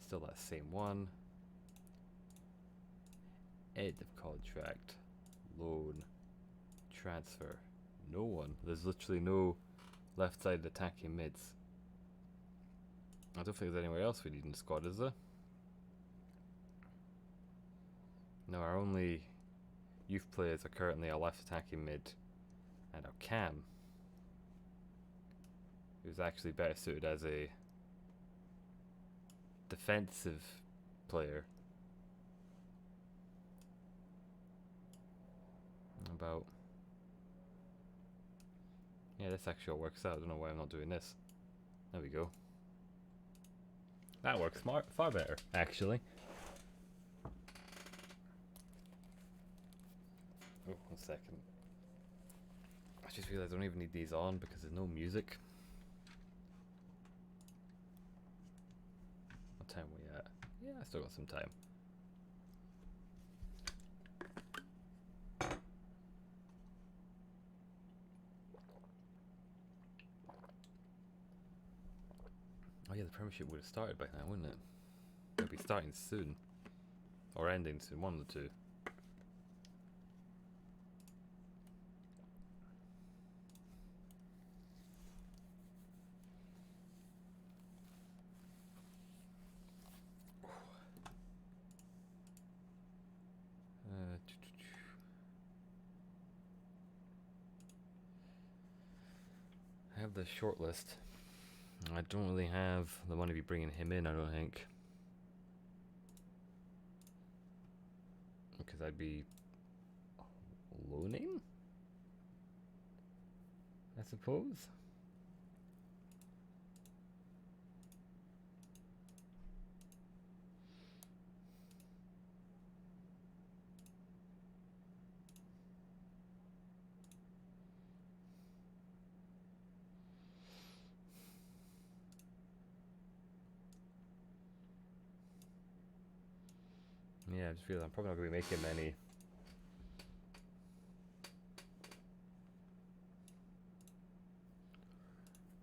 Still that same one. End of contract. Loan. Transfer. No one. There's literally no left-sided attacking mids. I don't think there's anywhere else we need in the squad, is there? No, our only youth players are currently our left attacking mid and our cam, who's actually better suited as a defensive player. About... Yeah, this actually all works out. I don't know why I'm not doing this. There we go. That works far better, actually. Oh, 1 second. I just realised I don't even need these on because there's no music. What time are we at? Yeah, I still got some time. Oh yeah, the Premiership would have started by now, wouldn't it? It would be starting soon. Or ending soon, one of the two. I have the short list. I don't really have the money to be bringing him in, I don't think. Because I'd be loaning? I suppose? Yeah, I just feel I'm probably not going to be making many.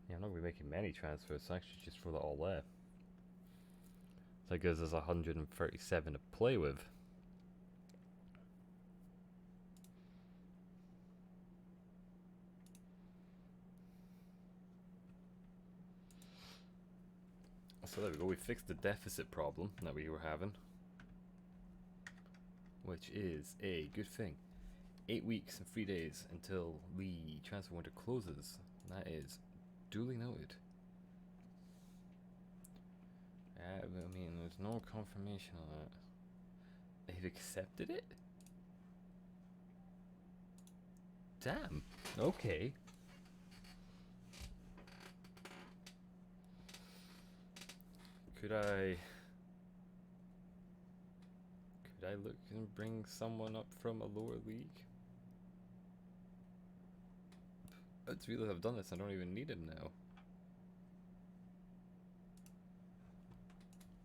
Yeah, I'm not going to be making many transfers, so actually just throw that all there. So that gives us 137 to play with. So there we go, we fixed the deficit problem that we were having, which is a good thing. 8 weeks and 3 days until the transfer window closes. That is duly noted. I mean, there's no confirmation on that. They've accepted it? Damn. Okay. Could I look and bring someone up from a lower league? I just realized I've done this, I don't even need him now.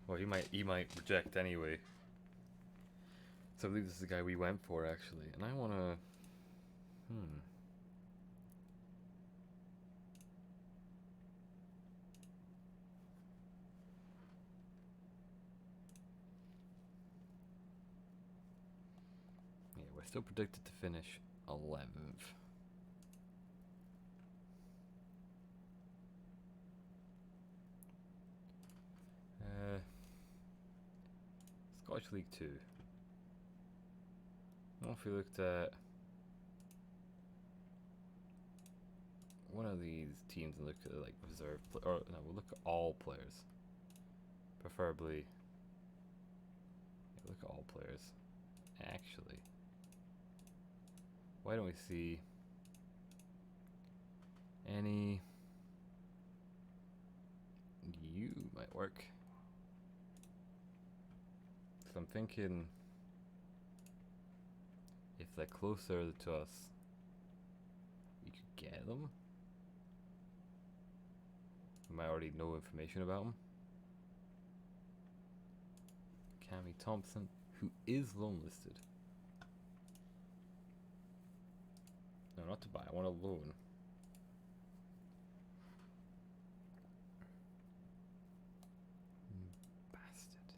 Well, he might reject anyway. So I believe this is the guy we went for actually, and I wanna Yeah, we're still predicted to finish 11th. Scottish League 2. What if we looked at one of these teams and look at like reserve, or no, we'll look at all players. Preferably, yeah, look at all players. Actually, why don't we see any? You might work. So I'm thinking if they're closer to us, you could get them. We might already know information about them. Cammy Thompson, who is loan listed. No, not to buy, I want a loan. Bastard.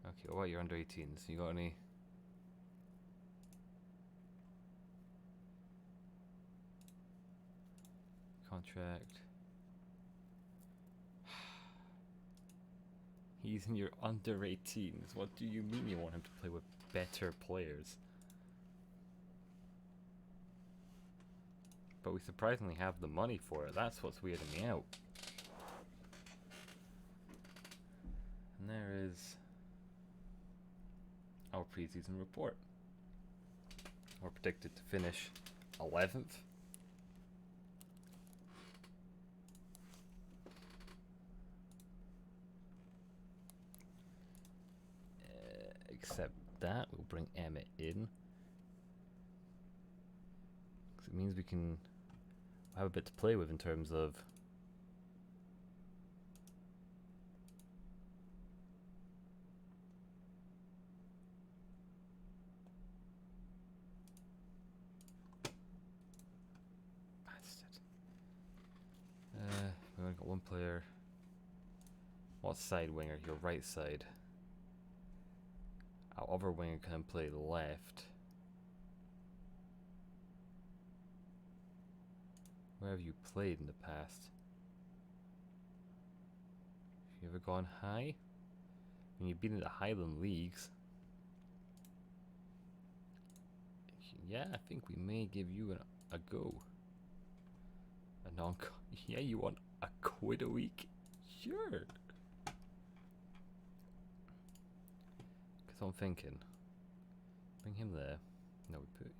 Okay, what about you're under 18s? You got any? contract. He's in your under 18s. What do you mean you want him to play with better players? But we surprisingly have the money for it. That's what's weirding me out. And there is our preseason report. We're predicted to finish 11th. Except that we'll bring Emmett in. 'Cause it means we can have a bit to play with in terms of we only got one player. What side winger? Your right side. Our other winger can play left. Where have you played in the past? Have you ever gone high? When you've been in the Highland Leagues. Yeah, I think we may give you a go. A non. Yeah, you want a quid a week? Sure. Because I'm thinking, bring him there. No, we put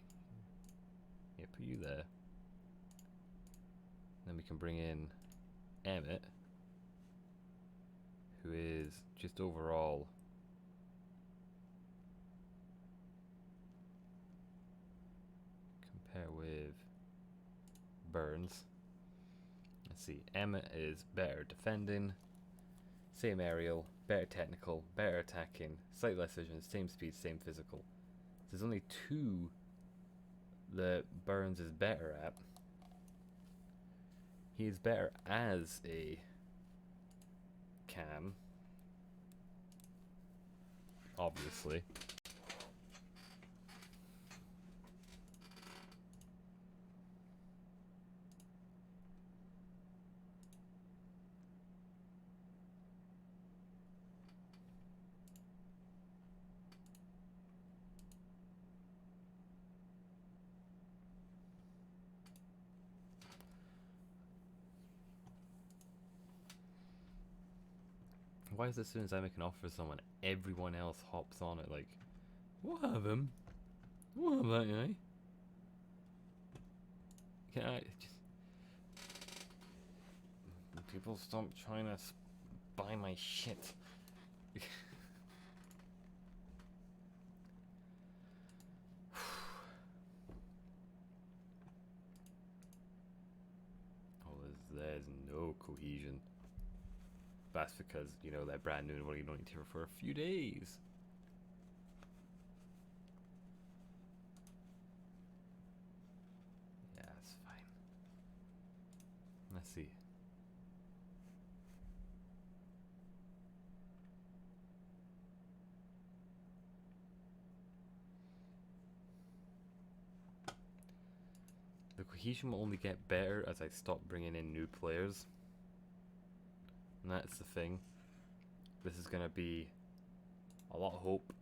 you there. Then we can bring in Emmett, who is just overall compare with Burns. Let's see, Emmett is better defending, same aerial, better technical, better attacking, slightly less vision, same speed, same physical. There's only two that Burns is better at. He is better as a cam, obviously. Why is it as soon as I make an offer to someone, everyone else hops on it like, we'll have him. We'll have that guy. Can I just... People stop trying to buy my shit. Oh, there's no cohesion. That's because, you know, they're brand new and only known here for a few days. Yeah, that's fine. Let's see. The cohesion will only get better as I stop bringing in new players. And that's the thing. This is going to be a lot of hope.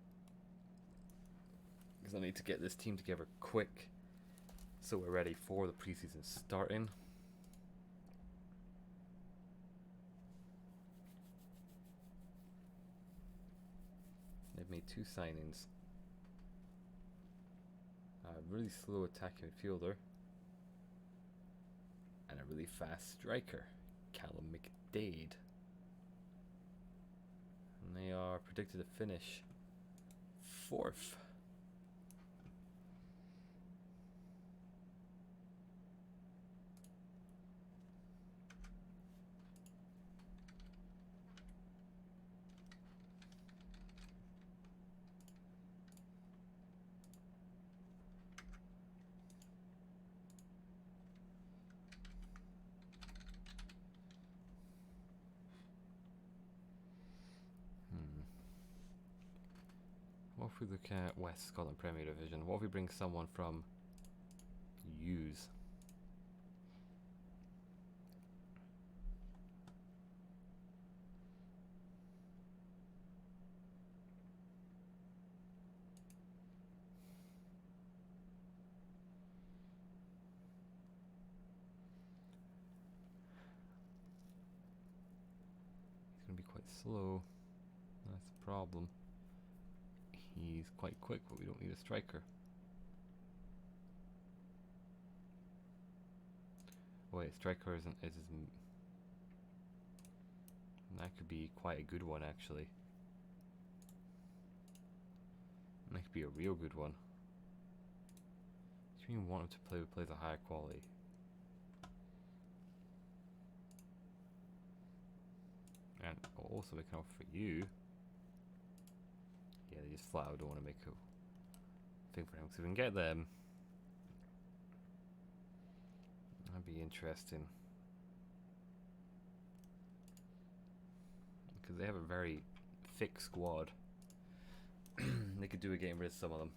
Because I need to get this team together quick. So we're ready for the preseason starting. They've made 2 signings. A really slow attacking midfielder. And a really fast striker. Callum McDade. And they are predicted to finish 4th. What if we look at West Scotland Premier Division? What if we bring someone from Hughes? going to be quite slow. That's the problem. He's quite quick, but we don't need a striker. Oh wait, striker isn't. That could be quite a good one, actually. That could be a real good one. Do you even want him to play with players of higher quality? And also we can offer you. Yeah, they just flat out don't want to make a thing for him. So we can get them. That'd be interesting. Because they have a very thick squad. They could do a getting rid of some of them,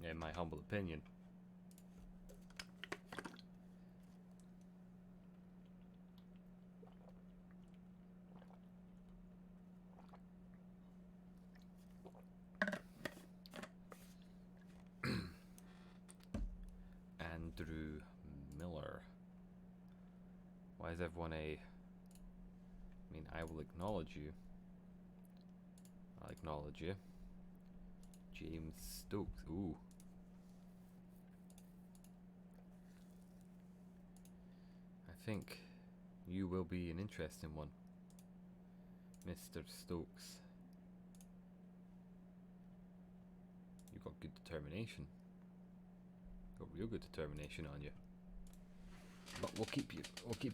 in my humble opinion. Andrew Miller. Why is everyone a... I mean, I will acknowledge you. I'll acknowledge you. James Stokes. Ooh. I think you will be an interesting one, Mr. Stokes. You've got good determination. Got real good determination on you. But we'll keep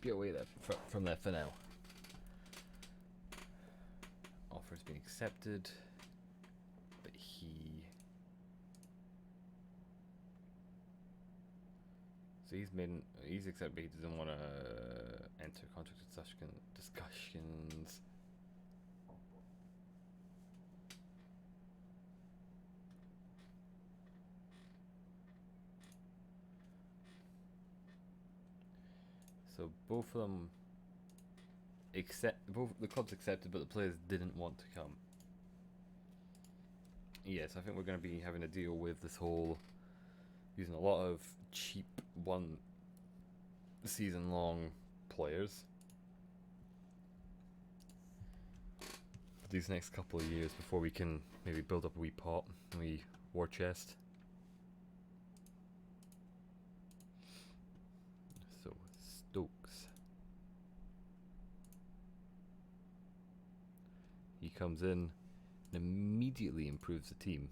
you away there from there for now. Offer's been accepted, but he's accepted, but he doesn't want to enter contract discussions. So both of them both the clubs accepted, but the players didn't want to come. Yes, I think we're going to be having to deal with this whole using a lot of cheap one season long players for these next couple of years before we can maybe build up a wee pot, a wee war chest. So Stokes, he comes in and immediately improves the team.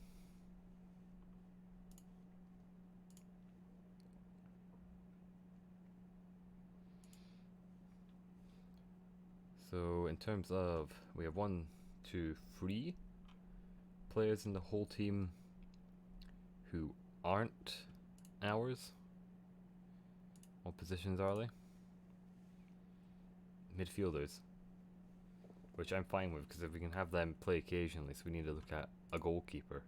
So in terms of, we have 1, 2, 3 players in the whole team who aren't ours. What positions are they? Midfielders, which I'm fine with, because if we can have them play occasionally, so we need to look at a goalkeeper.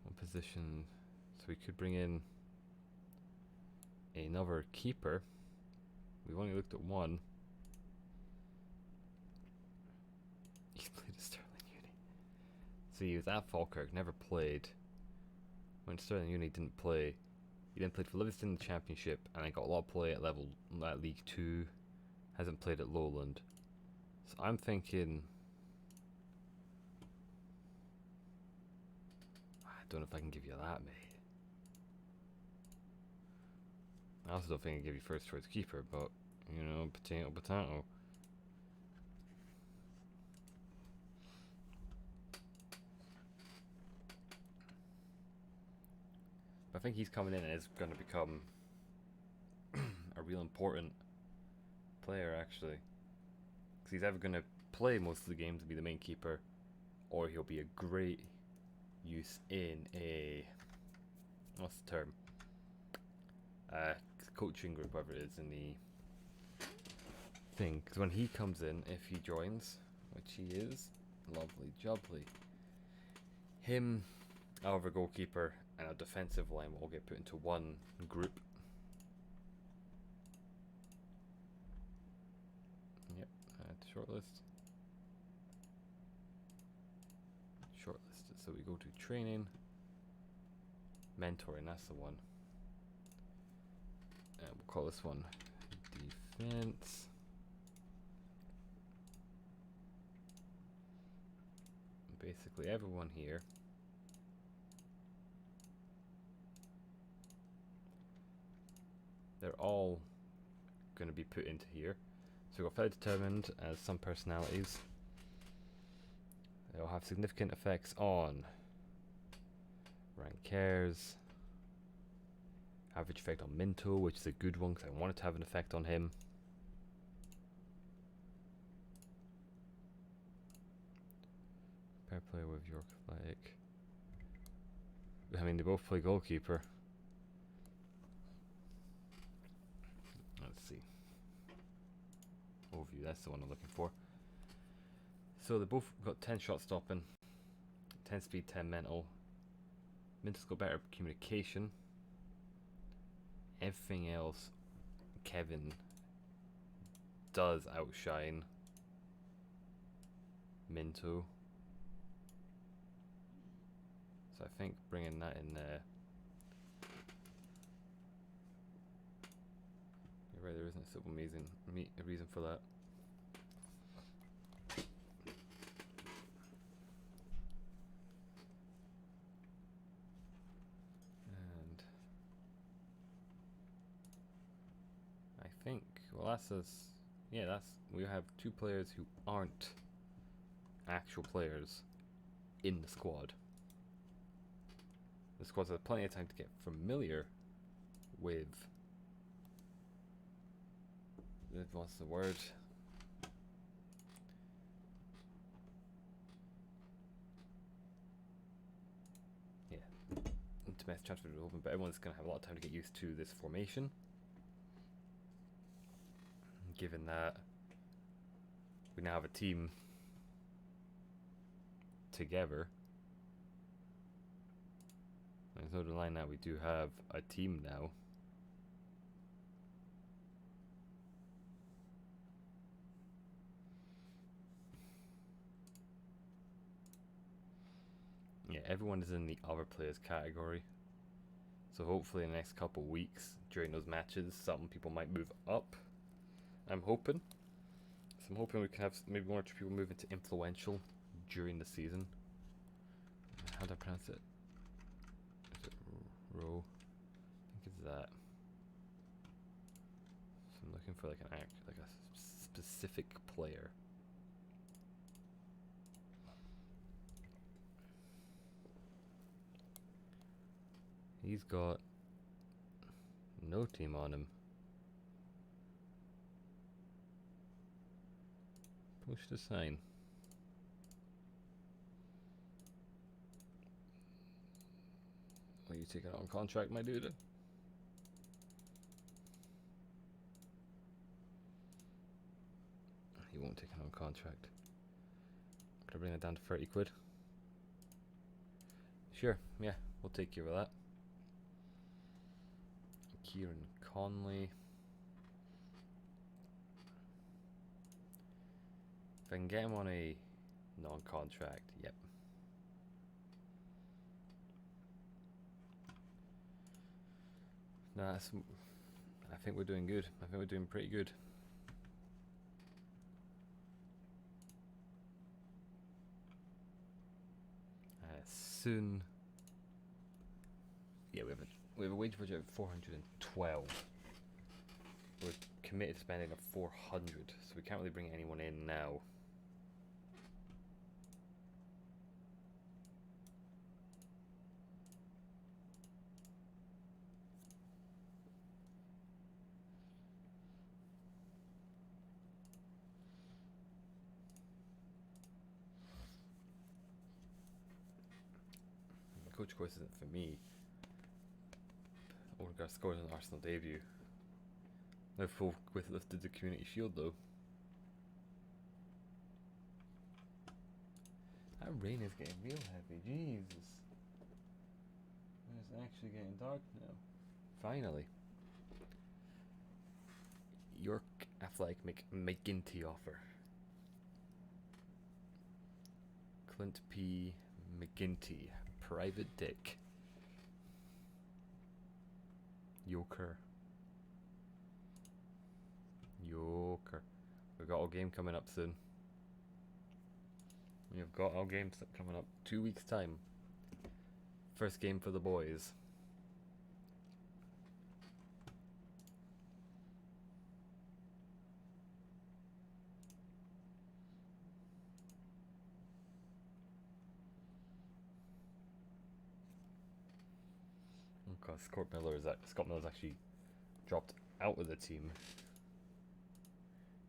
What position? So we could bring in another keeper. We've only looked at one. He's played at Sterling Uni. So he was at Falkirk, never played. When Sterling Uni didn't play, he then played for Livingston in the Championship, and I got a lot of play at League 2. Hasn't played at Lowland. So I'm thinking, I don't know if I can give you that, mate. I also don't think I can give you first choice keeper, but, you know, potato, potato. But I think he's coming in and is going to become a real important player, actually. Because he's either going to play most of the games and be the main keeper, or he'll be a great use in a... what's the term? Coaching group, whatever it is, in the thing. Because when he comes in, if he joins, which he is, lovely jubbly, him, our goalkeeper, and our defensive line will all get put into one group. Yep, shortlist. Shortlisted. So we go to training, mentoring, that's the one. we'll call this one defense. Basically everyone here they're all going to be put into here. So we've got fairly determined as some personalities. They'll have significant effects on rank cares. Average effect on Minto, which is a good one because I want it to have an effect on him. Pair player with York like. I mean, they both play goalkeeper. Let's see. Overview, that's the one I'm looking for. So they both got 10 shot stopping, 10 speed, 10 mental. Minto's got better communication. Everything else, Kevin does outshine Minto. So I think bringing that in there. You're right, there isn't a simple reason for that. And I think, well, that's us. Yeah, we have two players who aren't actual players in the squad. The squad's had plenty of time to get familiar with what's the word? Yeah, domestic transfer to open, but everyone's going to have a lot of time to get used to this formation. Given that we now have a team together. There's no denying that we do have a team now. Yeah, everyone is in the other players category. So hopefully in the next couple weeks during those matches, some people might move up. I'm hoping. So I'm hoping we can have maybe one or two people move into influential during the season. How do I pronounce it? Is it row? I think it's that. So I'm looking for like a specific player. He's got no team on him. Push the sign. Will you take it on contract, my dude? He won't take it on contract. Could I bring it down to 30 quid? Sure, yeah, we'll take care of that. Kieran Conley. If I can get him on a non-contract, yep. Nah, I think we're doing good. I think we're doing pretty good. Soon. Yeah, we have a wage budget of 412. We're committed to spending a 400, so we can't really bring anyone in now. The coach course isn't for me. Odegaard scored an Arsenal debut. Liverpool with lifted the Community Shield though. That rain is getting real heavy, Jesus. It's actually getting dark now. Finally. York Athletic McGinty offer. Clint P. McGinty, Private Dick. Yoker. Yoker. We've got our game coming up soon. We've got our game coming up 2 weeks' time. First game for the boys. Because Scott Miller's actually dropped out of the team.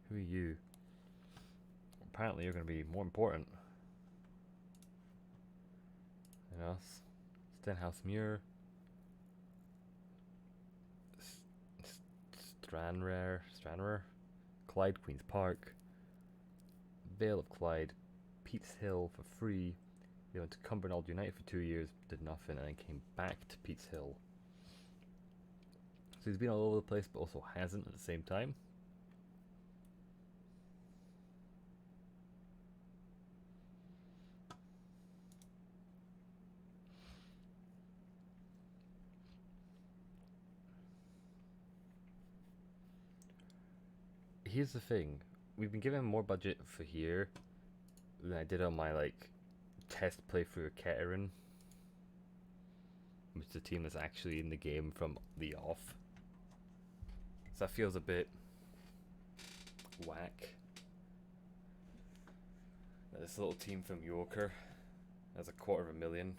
Who are you? Apparently you're going to be more important than us. Stenhouse Muir. Stranraer. Clyde Queen's Park. Vale of Clyde. Pete's Hill for free. They went to Cumbernauld United for 2 years, did nothing, and then came back to Pete's Hill. So he's been all over the place, but also hasn't at the same time. Here's the thing, we've been given more budget for here than I did on my test playthrough of Kettering, which is a team that's actually in the game from the off. So that feels a bit whack. This little team from Yoker has $250,000.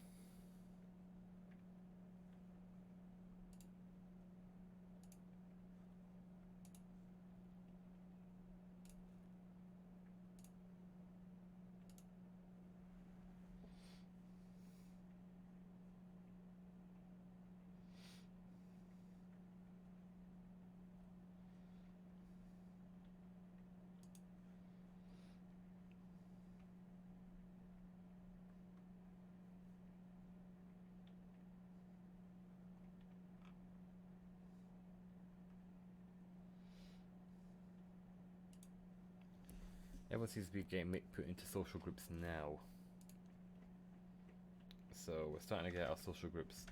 Everyone seems to be getting put into social groups now. So we're starting to get our social groups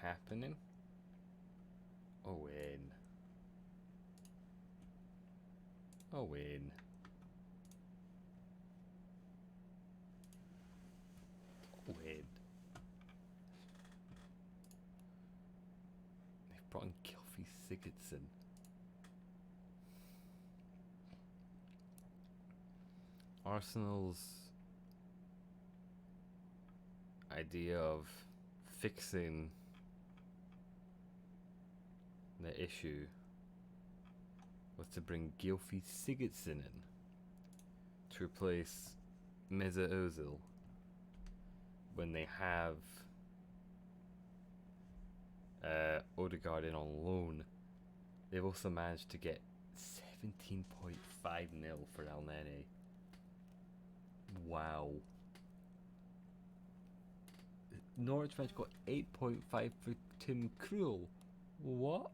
happening. Owen. Owen. Owen. They've brought in Gylfi Sigurdsson. Arsenal's idea of fixing the issue was to bring Gylfi Sigurdsson in to replace Mesut Ozil when they have Odegaard in on loan. They've also managed to get 17.5 mil for El Nene. Wow. Norwich French got 8.5 for Tim Krul. What?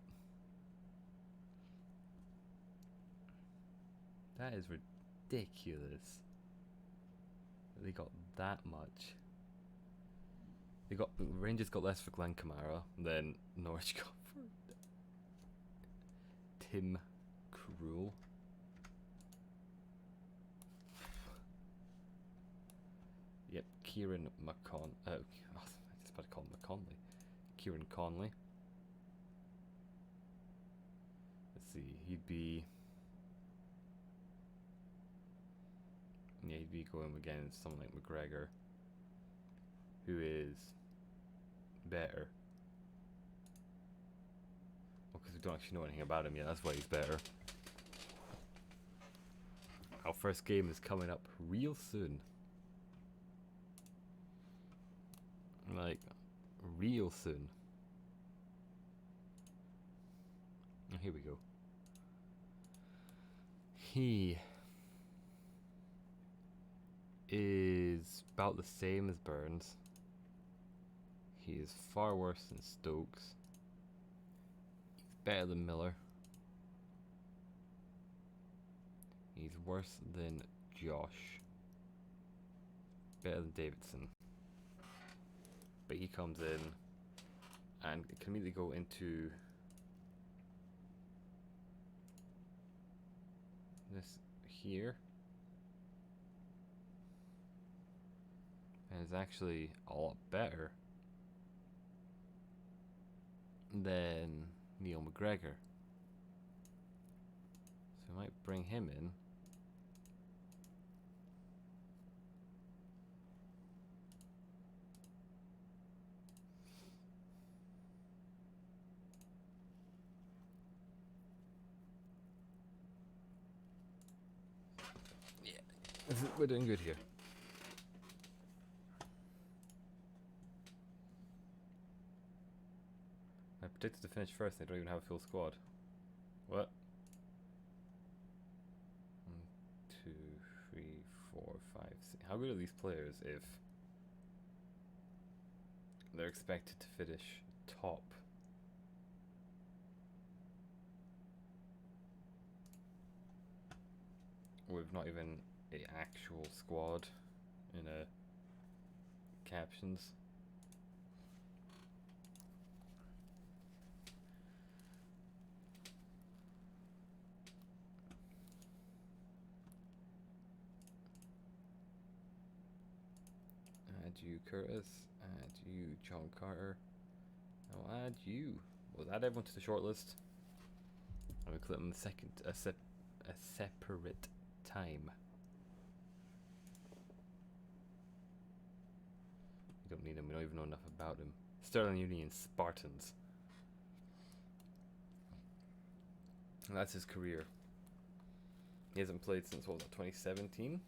That is ridiculous. They got that much. Rangers got less for Glenn Kamara than Norwich got for Tim Krul. Yep, Kieran I was just about to call him McConley. Kieran Conley. Let's see, he'd be going against someone like McGregor, who is better. Well, because we don't actually know anything about him yet, that's why he's better. Our first game is coming up real soon. Real soon. And here we go. He is about the same as Burns. He is far worse than Stokes. He's better than Miller. He's worse than Josh. Better than Davidson. But he comes in and can immediately go into here. And it's actually a lot better than Neil McGregor. So I might bring him in. Yeah, we're doing good here. I predicted to finish first and they don't even have a full squad. What? 1, 2, 3, 4, 5, 6. How good are these players if they're expected to finish top? With not even an actual squad in a captions. Add you, Curtis. Add you, John Carter. I'll add you. We'll add everyone to the shortlist. And we'll click on the second, a separate time. We don't need him. We don't even know enough about him. Sterling Union Spartans. And that's his career. He hasn't played since, what was that, 2017?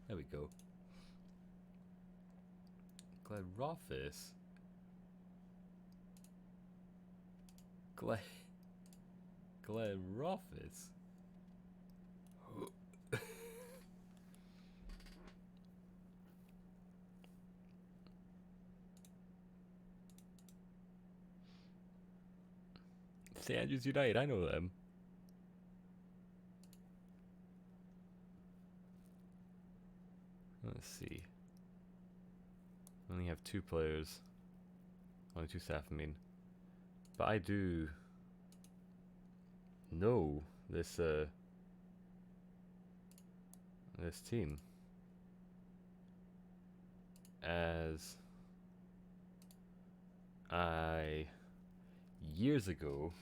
There we go. Glenrothes. Glenrothes. St Andrews United, I know them. Let's see. I only have 2 players. Only 2 staff, I mean. But I do know this this team, as I years ago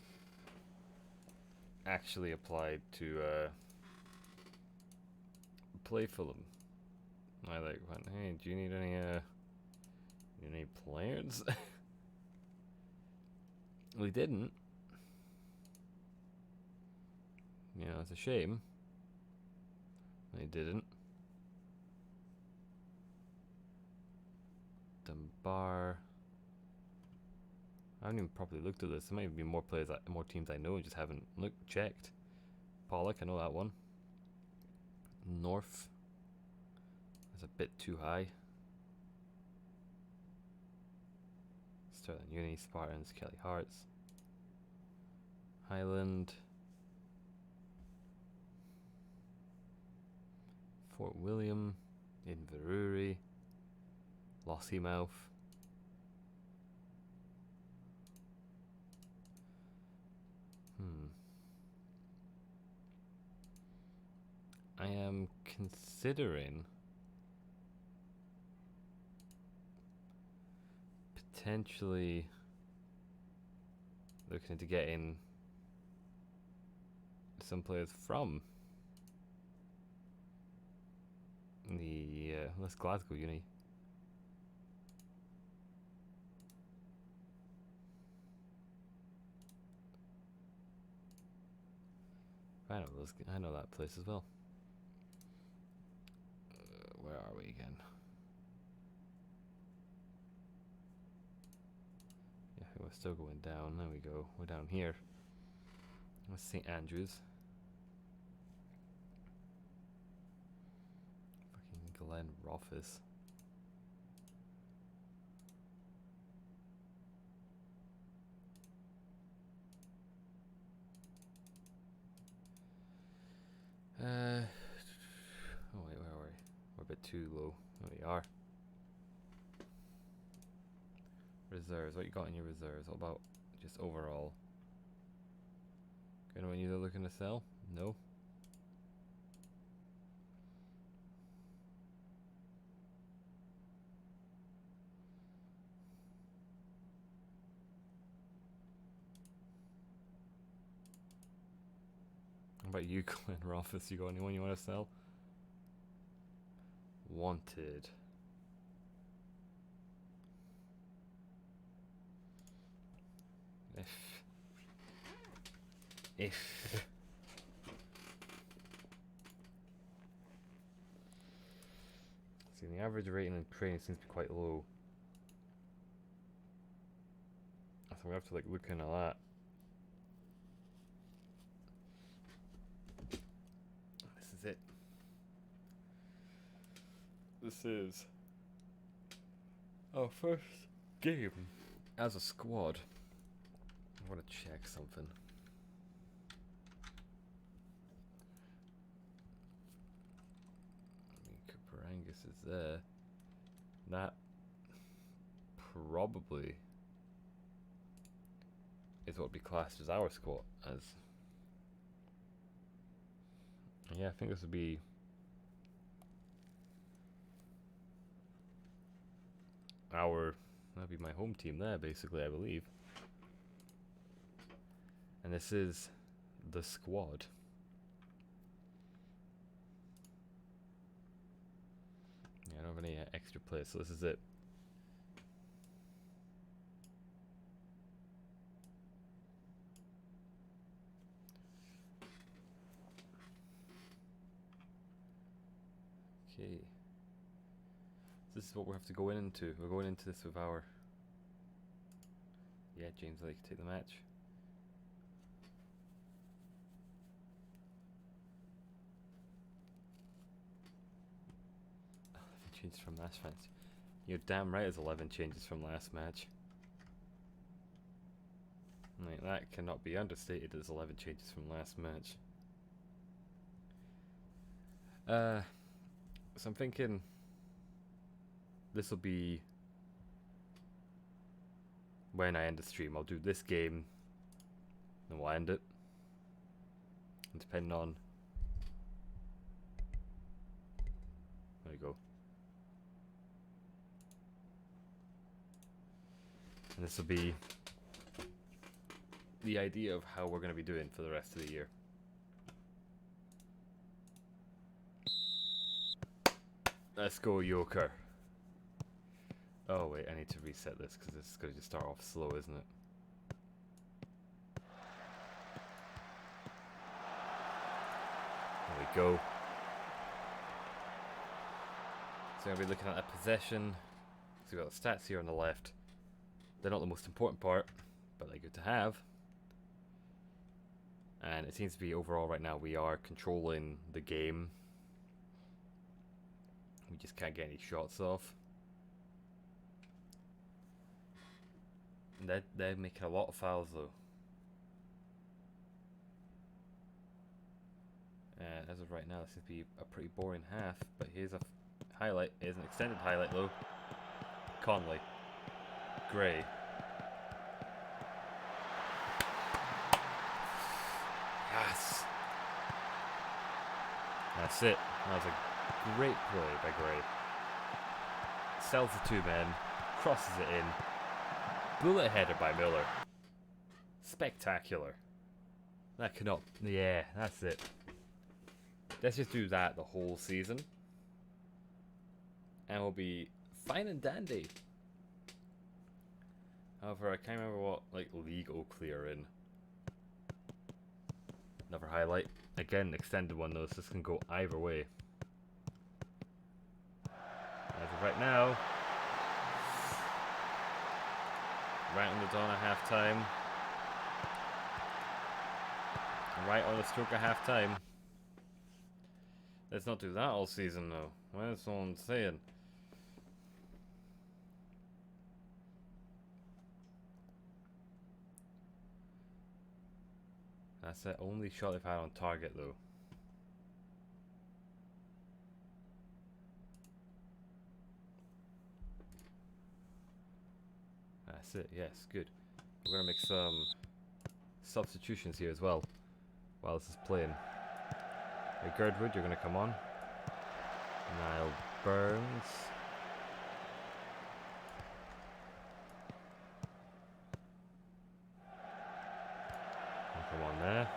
actually applied to play for them. I like went, hey, do you need any players? We didn't. You know, it's a shame. They didn't. Dunbar. I haven't even properly looked at this. There might even be more players, more teams I know, and just haven't checked. Pollock, I know that one. North. That's a bit too high. Sterling Uni, Spartans, Kelly Hearts. Highland. Fort William. Inverurie. Lossiemouth. I am considering potentially looking into getting some players from the Glasgow Uni. I know that place as well. Where are we again? Yeah, we're still going down. There we go. We're down here. That's St Andrews. Fucking Glenrothes. Oh wait, where are we? We're a bit too low. There we are. Reserves. What you got in your reserves? What about just overall? Anyone you're looking to sell? No. What about you, Glenn Rothfuss? You got anyone you want to sell? Wanted. If see, the average rating in training seems to be quite low. I think we have to like look into that. This is it. This is our first game as a squad. I want to check something. Angus is there. That probably is what would be classed as our squad. As yeah, I think this would be that'd be my home team there, basically, I believe. And this is the squad. I don't have any extra players, so this is it. Okay. This is what we have to go into. We're going into this with our... Yeah, James Lake, take the match. Changes from last match. You're damn right it's 11 changes from last match. Like, that cannot be understated as 11 changes from last match. So I'm thinking this will be when I end the stream. I'll do this game and we'll end it. And depending on... There we go. And this will be the idea of how we're going to be doing for the rest of the year. Let's go, Yoker. Oh wait, I need to reset this because this is going to just start off slow, isn't it? There we go. So I'm going to be looking at a possession. So we've got the stats here on the left. They're not the most important part, but they're good to have. And it seems to be overall right now we are controlling the game. We just can't get any shots off. And they're making a lot of fouls though. And as of right now, this seems to be a pretty boring half. But here's a highlight. Here's an extended highlight though. Conley. Gray. Yes. That's it. That was a great play by Gray. Sells the two men. Crosses it in. Bullet header by Miller. Spectacular. That cannot... Yeah, that's it. Let's just do that the whole season. And we'll be fine and dandy. However, I can't remember what like league Oakley are in. Another highlight. Again, extended one though, so this can go either way. As of right now, right on the dawn of half time. Right on the stroke of half time. Let's not do that all season though. Well, that's all I'm saying. That's the only shot they've had on target though. That's it, yes, good. We're going to make some substitutions here as well while this is playing. Hey, Girdwood, you're going to come on. Niall Burns. Come on there.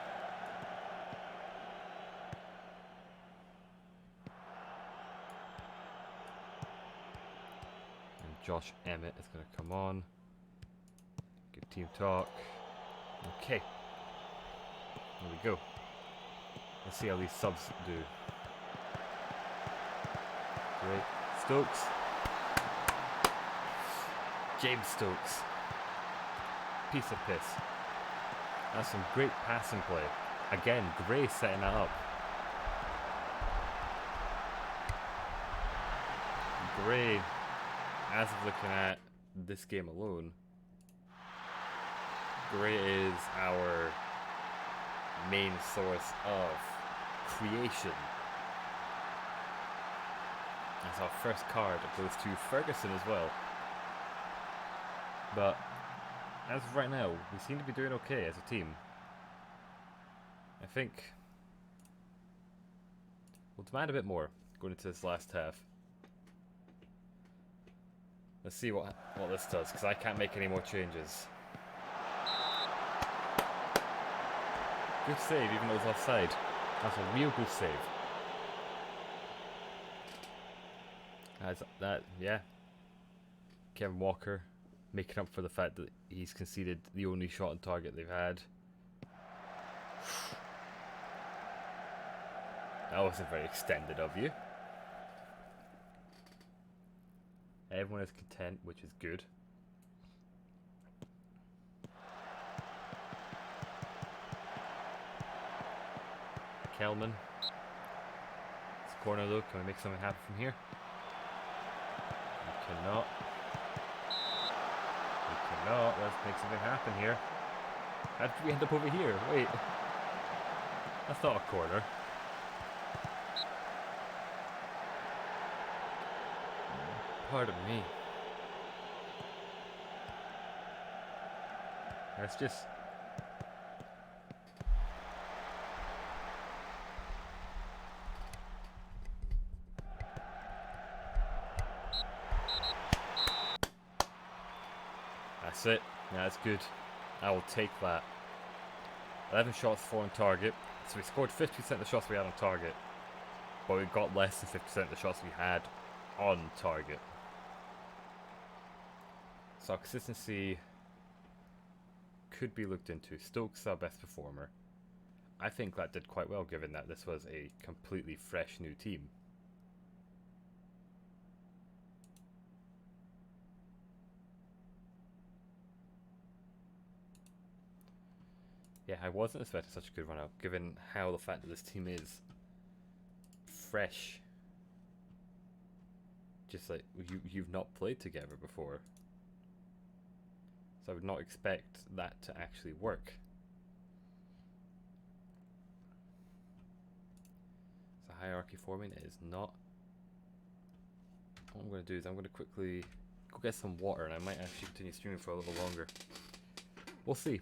And Josh Emmett is going to come on. Good team talk. Okay. There we go. Let's see how these subs do. Great. Stokes. James Stokes. Piece of piss. That's some great passing play. Again, Gray setting that up. Gray, as of looking at this game alone, Gray is our main source of creation. That's our first card. It goes to Ferguson as well. But as of right now, we seem to be doing okay as a team. I think we'll demand a bit more going into this last half. Let's see what this does, because I can't make any more changes. Good save, even though it was offside. That's a real good save. Yeah. Kevin Walker making up for the fact that he's conceded the only shot on target they've had. That wasn't very extended of you. Everyone is content, which is good. Kelman. It's a corner though. Can we make something happen from here? We cannot. No, let's make something happen here. How did we end up over here? Wait. That's not a corner. Pardon me. That's just... That's it. Yeah, that's good. I will take that. 11 shots, 4 on target. So we scored 50% of the shots we had on target. But we got less than 50% of the shots we had on target. So our consistency could be looked into. Stokes our best performer. I think that did quite well given that this was a completely fresh new team. Yeah, I wasn't expecting such a good run out, given how the fact that this team is fresh. Just like, you've not played together before. So I would not expect that to actually work. So hierarchy forming is not. What I'm going to do is I'm going to quickly go get some water, and I might actually continue streaming for a little longer. We'll see.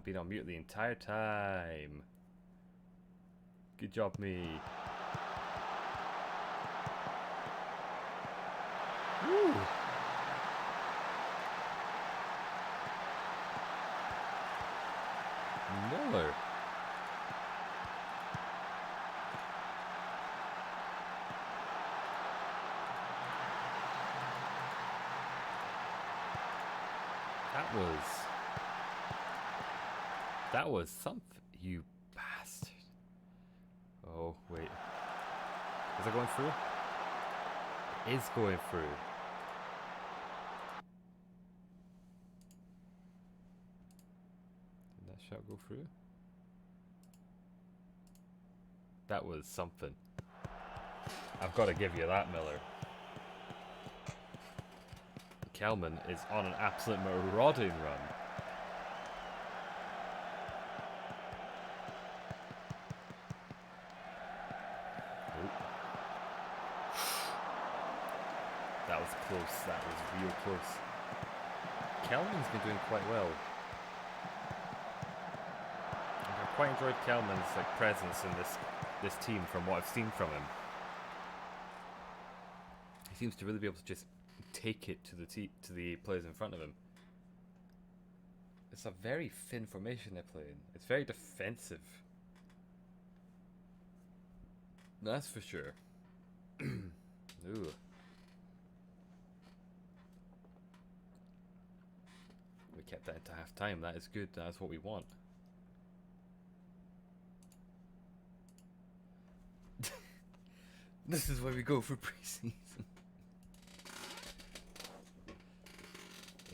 been on mute the entire time. Good job, me. Woo! Miller. That was something, you bastard. Oh, wait. Is it going through? It is going through. Did that shot go through? That was something. I've got to give you that, Miller. Kelman is on an absolute marauding run. That was close. That was real close. Kelman's been doing quite well. I've quite enjoyed Kelman's presence in this team from what I've seen from him. He seems to really be able to just take it to the players in front of him. It's a very thin formation they're playing. It's very defensive. That's for sure. Ooh. We kept that into half time. That is good. That's what we want. This is where we go for preseason.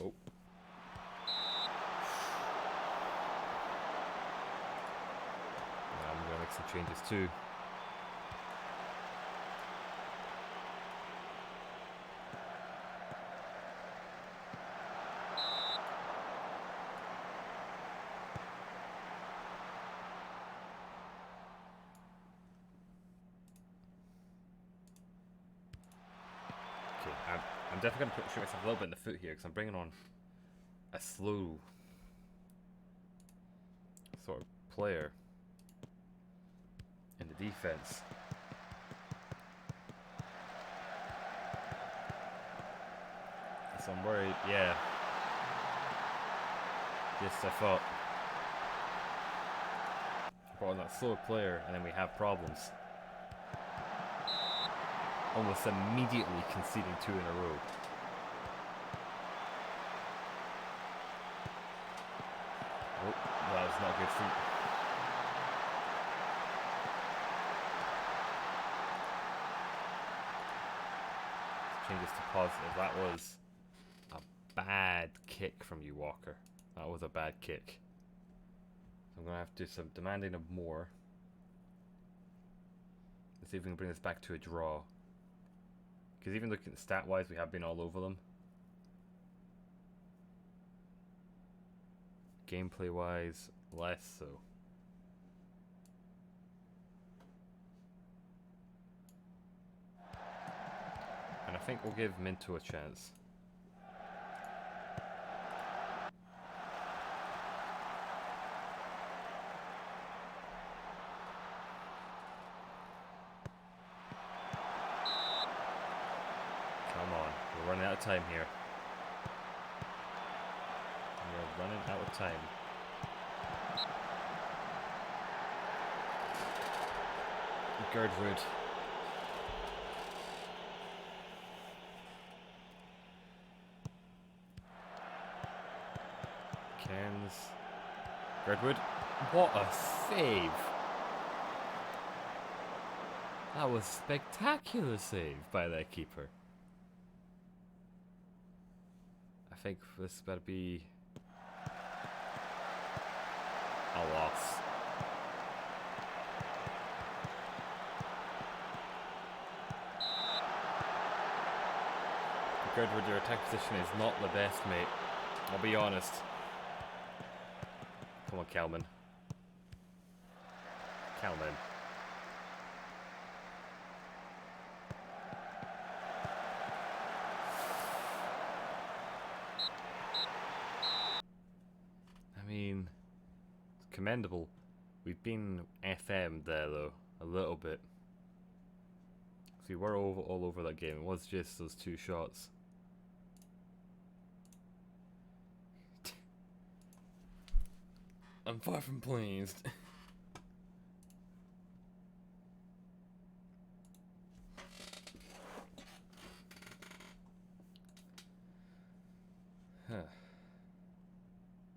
Oh. I'm going to make some changes too. I'm definitely going to shoot myself a little bit in the foot here because I'm bringing on a slow sort of player in the defense. So I'm worried, yeah. Yes, I thought. Brought on that slower player and then we have problems. Almost immediately conceding 2 in a row. Oh, that was not good feet. Change this to positive. That was a bad kick from you, Walker. That was a bad kick. So I'm going to have to do some demanding of more. Let's see if we can bring this back to a draw. Because even looking at stat-wise, we have been all over them. Gameplay-wise, less so. And I think we'll give Minto a chance. We're running out of time here. We're running out of time. Girdwood. Cairns. Girdwood. What a save! That was a spectacular save by that keeper. I think this better be a loss. Girdwood, your attack position is not the best, mate. I'll be honest. Come on, Kelman. Kelman. I mean, commendable. We've been FM there though, a little bit. So we were all over that game. It was just those 2 shots. I'm far from pleased.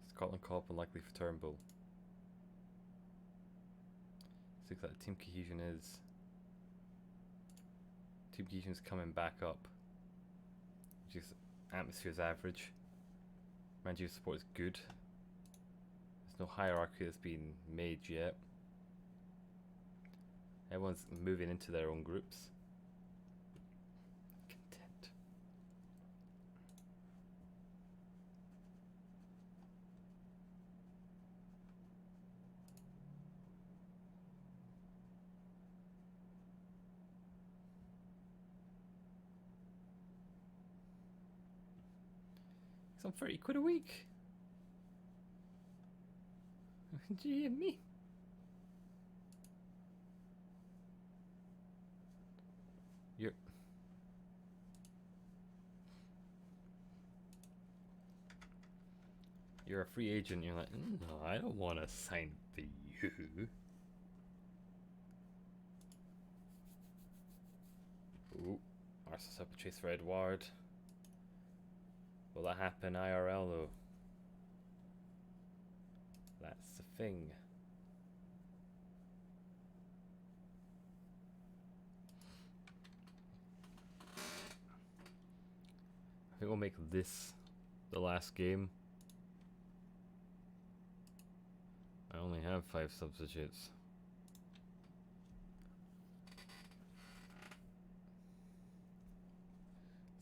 Scotland call up unlikely for Turnbull. Looks like team cohesion is coming back up. Just atmosphere's average. Managerial support is good. There's no hierarchy that's been made yet. Everyone's moving into their own groups. Content. Some 30 quid a week. Gee, and me. You're a free agent. You're like, no, I don't want to sign for you. Ooh, Arsenal set up a chase for Edouard. Will that happen IRL though? That's the thing. I think we'll make this the last game. I only have 5 substitutes.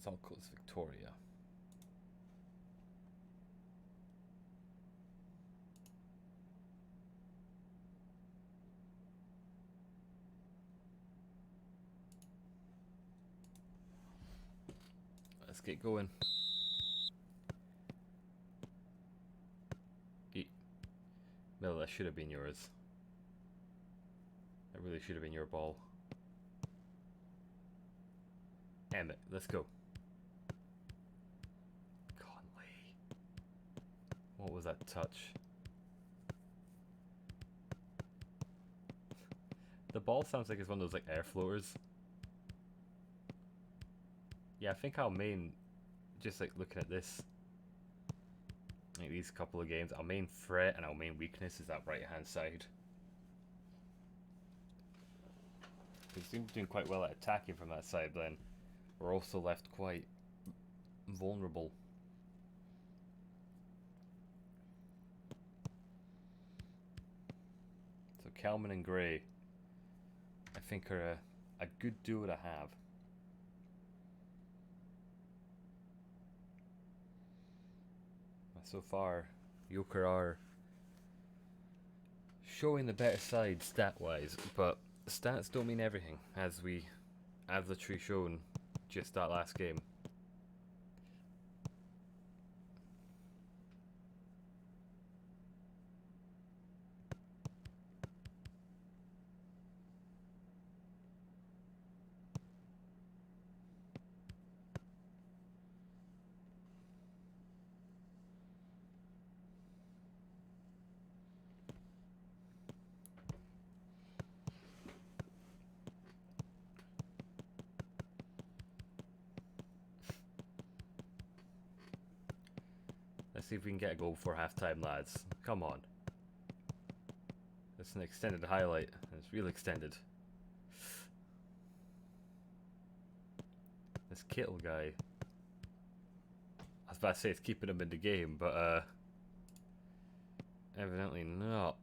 Salt Coast Victoria. Let's get going. No, that should have been yours. That really should have been your ball. Emmett, let's go. Conley. What was that touch? The ball sounds like it's one of those like air floaters. Yeah, I think our main, just like looking at this, like these couple of games, our main threat and our main weakness is that right hand side. We seem to be doing quite well at attacking from that side, then we're also left quite vulnerable. So Kalman and Gray, I think, are a good duo to have. So far, Yoker are showing the better side stat-wise, but stats don't mean everything, as we have literally shown just that last game. Let's see if we can get a goal before half-time, lads. Come on. It's an extended highlight. It's real extended. This Kittle guy. I was about to say it's keeping him in the game, but evidently not.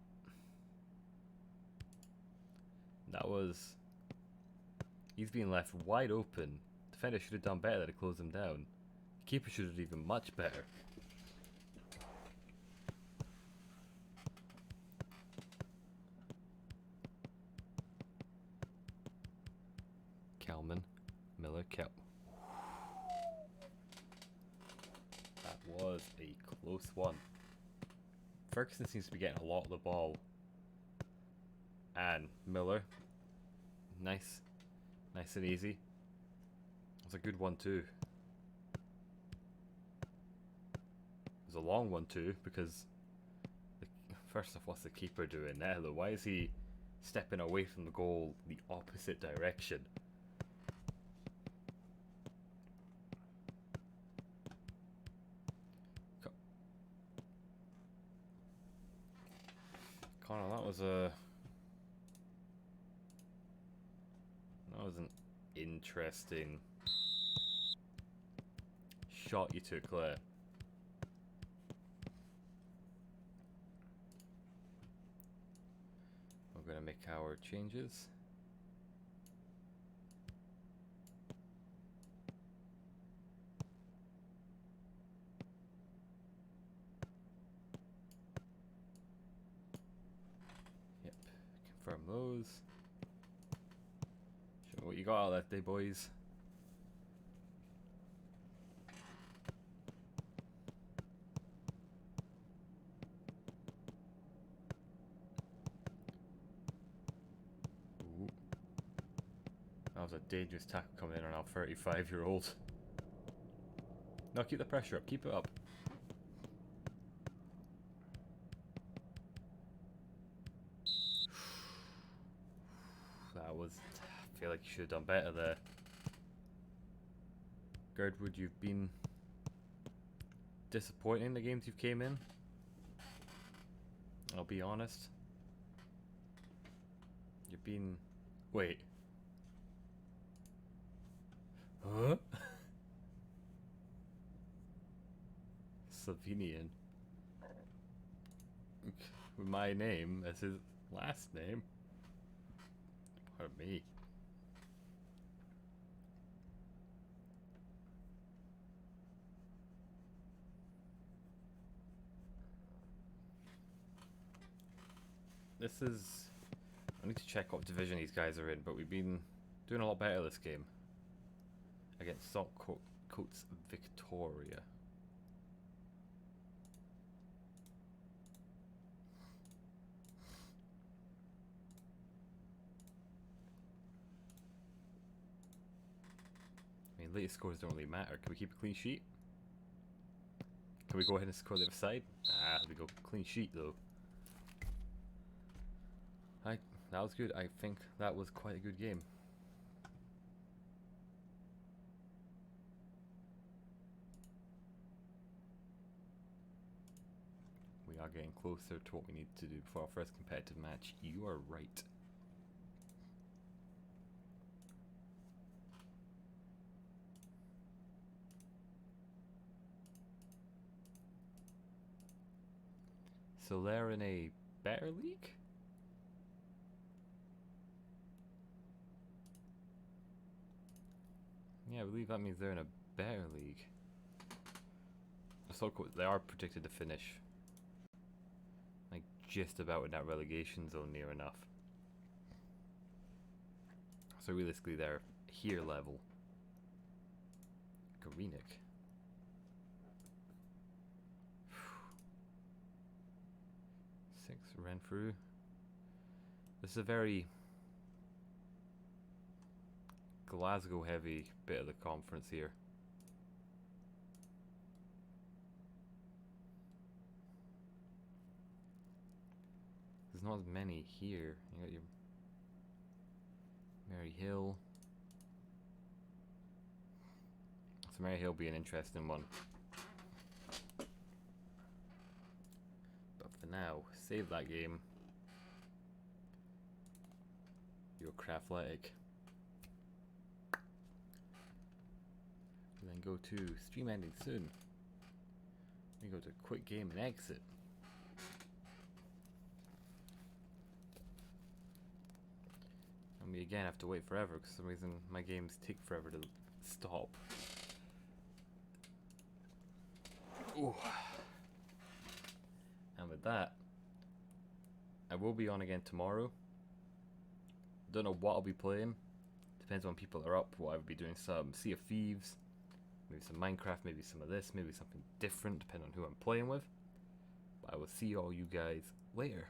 That was... He's being left wide open. Defender should have done better to close him down. Keeper should have done even much better. Kalman, Miller, Kelp. That was a close one. Ferguson seems to be getting a lot of the ball. And Miller. Nice. Nice and easy. It's a good one too. It was a long one too, because first off, what's the keeper doing there though? Why is he stepping away from the goal the opposite direction? Connor, that was an interesting shot you took there. We're gonna make our changes. Yep, confirm those. Show me what you got out of that day, boys. Ooh. That was a dangerous tackle coming in on our 35-year-old. No, keep the pressure up. Keep it up. That was... I feel like you should have done better there. Girdwood, you've been disappointing in the games you've came in. I'll be honest. You've been... Wait. Huh? Slovenian. With my name as his last name. Pardon me. This is... I need to check what division these guys are in, but we've been doing a lot better this game. Against Salt Coats Victoria. I mean, latest scores don't really matter. Can we keep a clean sheet? Can we go ahead and score the other side? Ah, we go clean sheet though. That was good. I think that was quite a good game. We are getting closer to what we need to do for our first competitive match. You are right. So they're in a better league? Yeah, I believe that means they're in a better league. So they are predicted to finish like just about in that relegation zone near enough. So realistically they're here level. Gorenik. Six Renfrew. This is a very Glasgow heavy bit of the conference here. There's not as many here. You got your Mary Hill. So Mary Hill will be an interesting one. But for now, save that game. Yoker Athletic. And then go to stream ending soon. We go to quick game and exit. And we again have to wait forever because for some reason my games take forever to stop. Ooh. And with that, I will be on again tomorrow. Don't know what I'll be playing. Depends on people are up. What I'll be doing some Sea of Thieves. Maybe some Minecraft, maybe some of this, maybe something different, depending on who I'm playing with. I will see all you guys later.